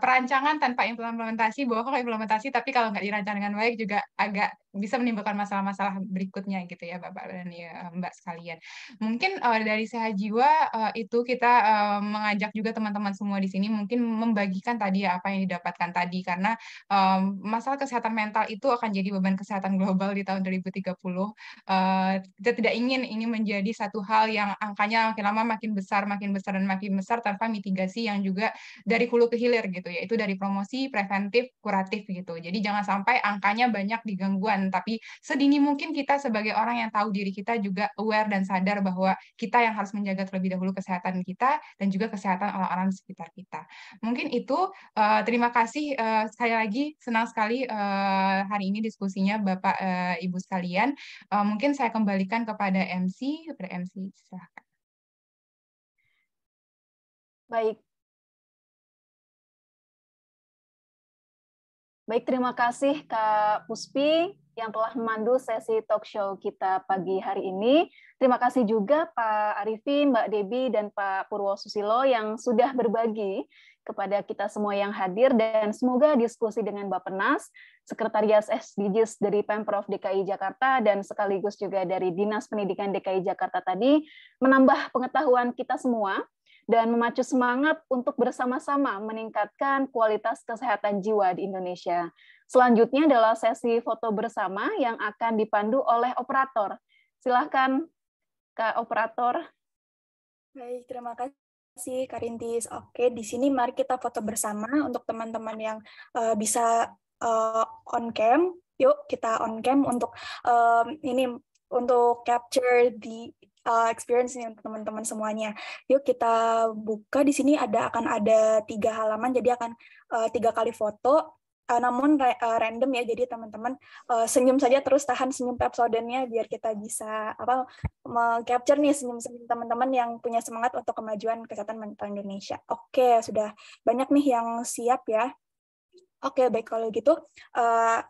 Speaker 2: perancangan tanpa implementasi, bohong implementasi, tapi kalau nggak dirancang dengan baik juga agak bisa menimbulkan masalah-masalah berikutnya gitu ya Bapak dan Mbak sekalian. Mungkin dari Sehat Jiwa itu kita mengajak juga teman-teman semua di sini mungkin membagikan tadi ya apa yang didapatkan tadi, karena masalah kesehatan mental itu akan jadi beban kesehatan global di tahun 2030. Kita tidak ingin ini menjadi satu hal yang angkanya makin lama makin besar dan makin besar tanpa mitigasi yang juga dari hulu ke hilir gitu ya, itu dari promosi, preventif, kuratif gitu. Jadi jangan sampai angkanya banyak di gangguan teman-teman, tapi sedini mungkin kita sebagai orang yang tahu diri kita juga aware dan sadar bahwa kita yang harus menjaga terlebih dahulu kesehatan kita dan juga kesehatan orang-orang di sekitar kita. Mungkin itu, terima kasih sekali lagi, senang sekali hari ini diskusinya Bapak Ibu sekalian. Mungkin saya kembalikan kepada MC, silahkan.
Speaker 1: Baik. Baik, terima kasih Kak Puspi yang telah memandu sesi talk show kita pagi hari ini. Terima kasih juga Pak Arifin, Mbak Debbie, dan Pak Purwo Susilo yang sudah berbagi kepada kita semua yang hadir, dan semoga diskusi dengan Bappenas, Sekretariat SDGs dari Pemprov DKI Jakarta, dan sekaligus juga dari Dinas Pendidikan DKI Jakarta tadi, menambah pengetahuan kita semua dan memacu semangat untuk bersama-sama meningkatkan kualitas kesehatan jiwa di Indonesia. Selanjutnya adalah sesi foto bersama yang akan dipandu oleh operator. Silahkan, Kak Operator.
Speaker 6: Baik, terima kasih Kak Rintis. Oke, di sini mari kita foto bersama untuk teman-teman yang bisa on cam. Yuk kita on cam untuk ini untuk capture di experience nih untuk teman-teman semuanya. Yuk kita buka. Di sini akan ada 3 halaman, jadi akan 3 kali foto, namun random ya. Jadi teman-teman senyum saja, terus tahan senyum pepsodentnya biar kita bisa capture nih senyum-senyum teman-teman yang punya semangat untuk kemajuan kesehatan mental Indonesia. Oke, sudah banyak nih yang siap ya. Oke, baik kalau gitu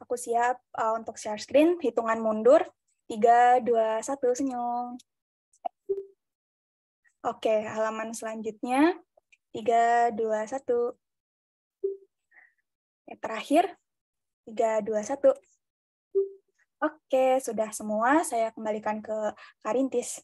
Speaker 6: aku siap untuk share screen. Hitungan mundur. 3, 2, 1, senyum. Oke, halaman selanjutnya. 3, 2, 1. Yang terakhir. 3, 2, 1. Oke, sudah semua. Saya kembalikan ke Kak Rintis.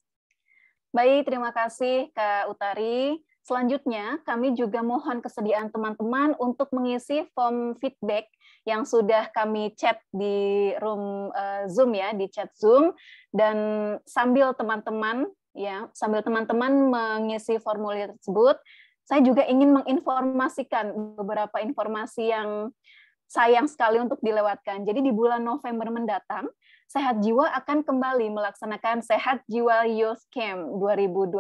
Speaker 1: Baik, terima kasih Kak Utari. Selanjutnya, kami juga mohon kesediaan teman-teman untuk mengisi form feedback yang sudah kami chat di room Zoom ya, di chat Zoom. Dan sambil teman-teman mengisi formulir tersebut, saya juga ingin menginformasikan beberapa informasi yang sayang sekali untuk dilewatkan. Jadi di bulan November mendatang, Sehat Jiwa akan kembali melaksanakan Sehat Jiwa Youth Camp 2022,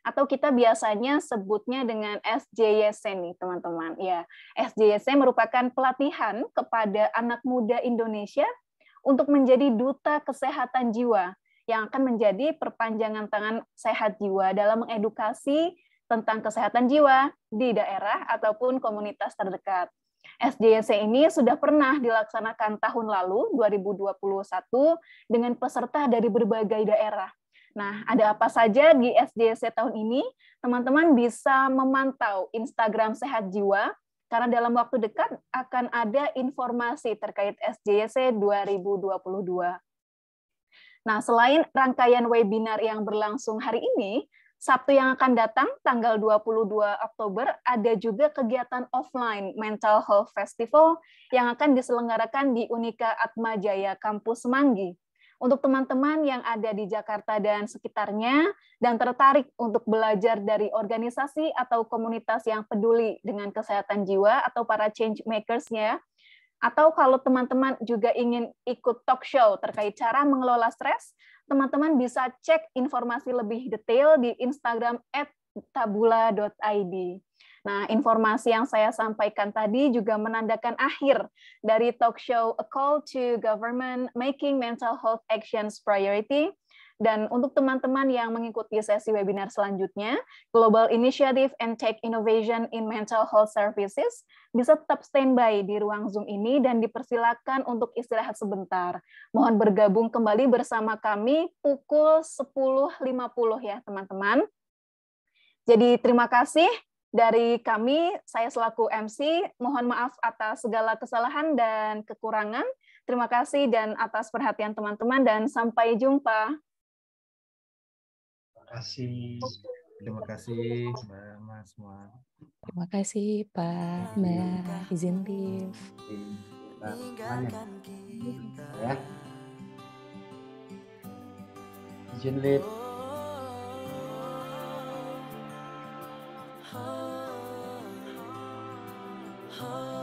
Speaker 1: atau kita biasanya sebutnya dengan SJYC nih teman-teman. Ya, SJYC merupakan pelatihan kepada anak muda Indonesia untuk menjadi duta kesehatan jiwa yang akan menjadi perpanjangan tangan Sehat Jiwa dalam mengedukasi tentang kesehatan jiwa di daerah ataupun komunitas terdekat. SJYC ini sudah pernah dilaksanakan tahun lalu, 2021, dengan peserta dari berbagai daerah. Nah, ada apa saja di SJYC tahun ini? Teman-teman bisa memantau Instagram Sehat Jiwa, karena dalam waktu dekat akan ada informasi terkait SJYC 2022. Nah, selain rangkaian webinar yang berlangsung hari ini, Sabtu yang akan datang, tanggal 22 Oktober, ada juga kegiatan offline Mental Health Festival yang akan diselenggarakan di Unika Atmajaya Kampus Semanggi. Untuk teman-teman yang ada di Jakarta dan sekitarnya, dan tertarik untuk belajar dari organisasi atau komunitas yang peduli dengan kesehatan jiwa atau para change makers-nya, atau kalau teman-teman juga ingin ikut talk show terkait cara mengelola stres, teman-teman bisa cek informasi lebih detail di Instagram @tabula.id. Nah, informasi yang saya sampaikan tadi juga menandakan akhir dari talk show A Call to Government Making Mental Health Actions Priority. Dan untuk teman-teman yang mengikuti sesi webinar selanjutnya, Global Initiative and Tech Innovation in Mental Health Services, bisa tetap standby di ruang Zoom ini dan dipersilakan untuk istirahat sebentar. Mohon bergabung kembali bersama kami pukul 10.50 ya teman-teman. Jadi terima kasih dari kami, saya selaku MC, mohon maaf atas segala kesalahan dan kekurangan. Terima kasih dan atas perhatian teman-teman dan sampai jumpa.
Speaker 3: Terima kasih Mbak semua.
Speaker 4: Terima kasih Pak, Mbak, izin live.
Speaker 5: Ya. Izin live.
Speaker 7: Oh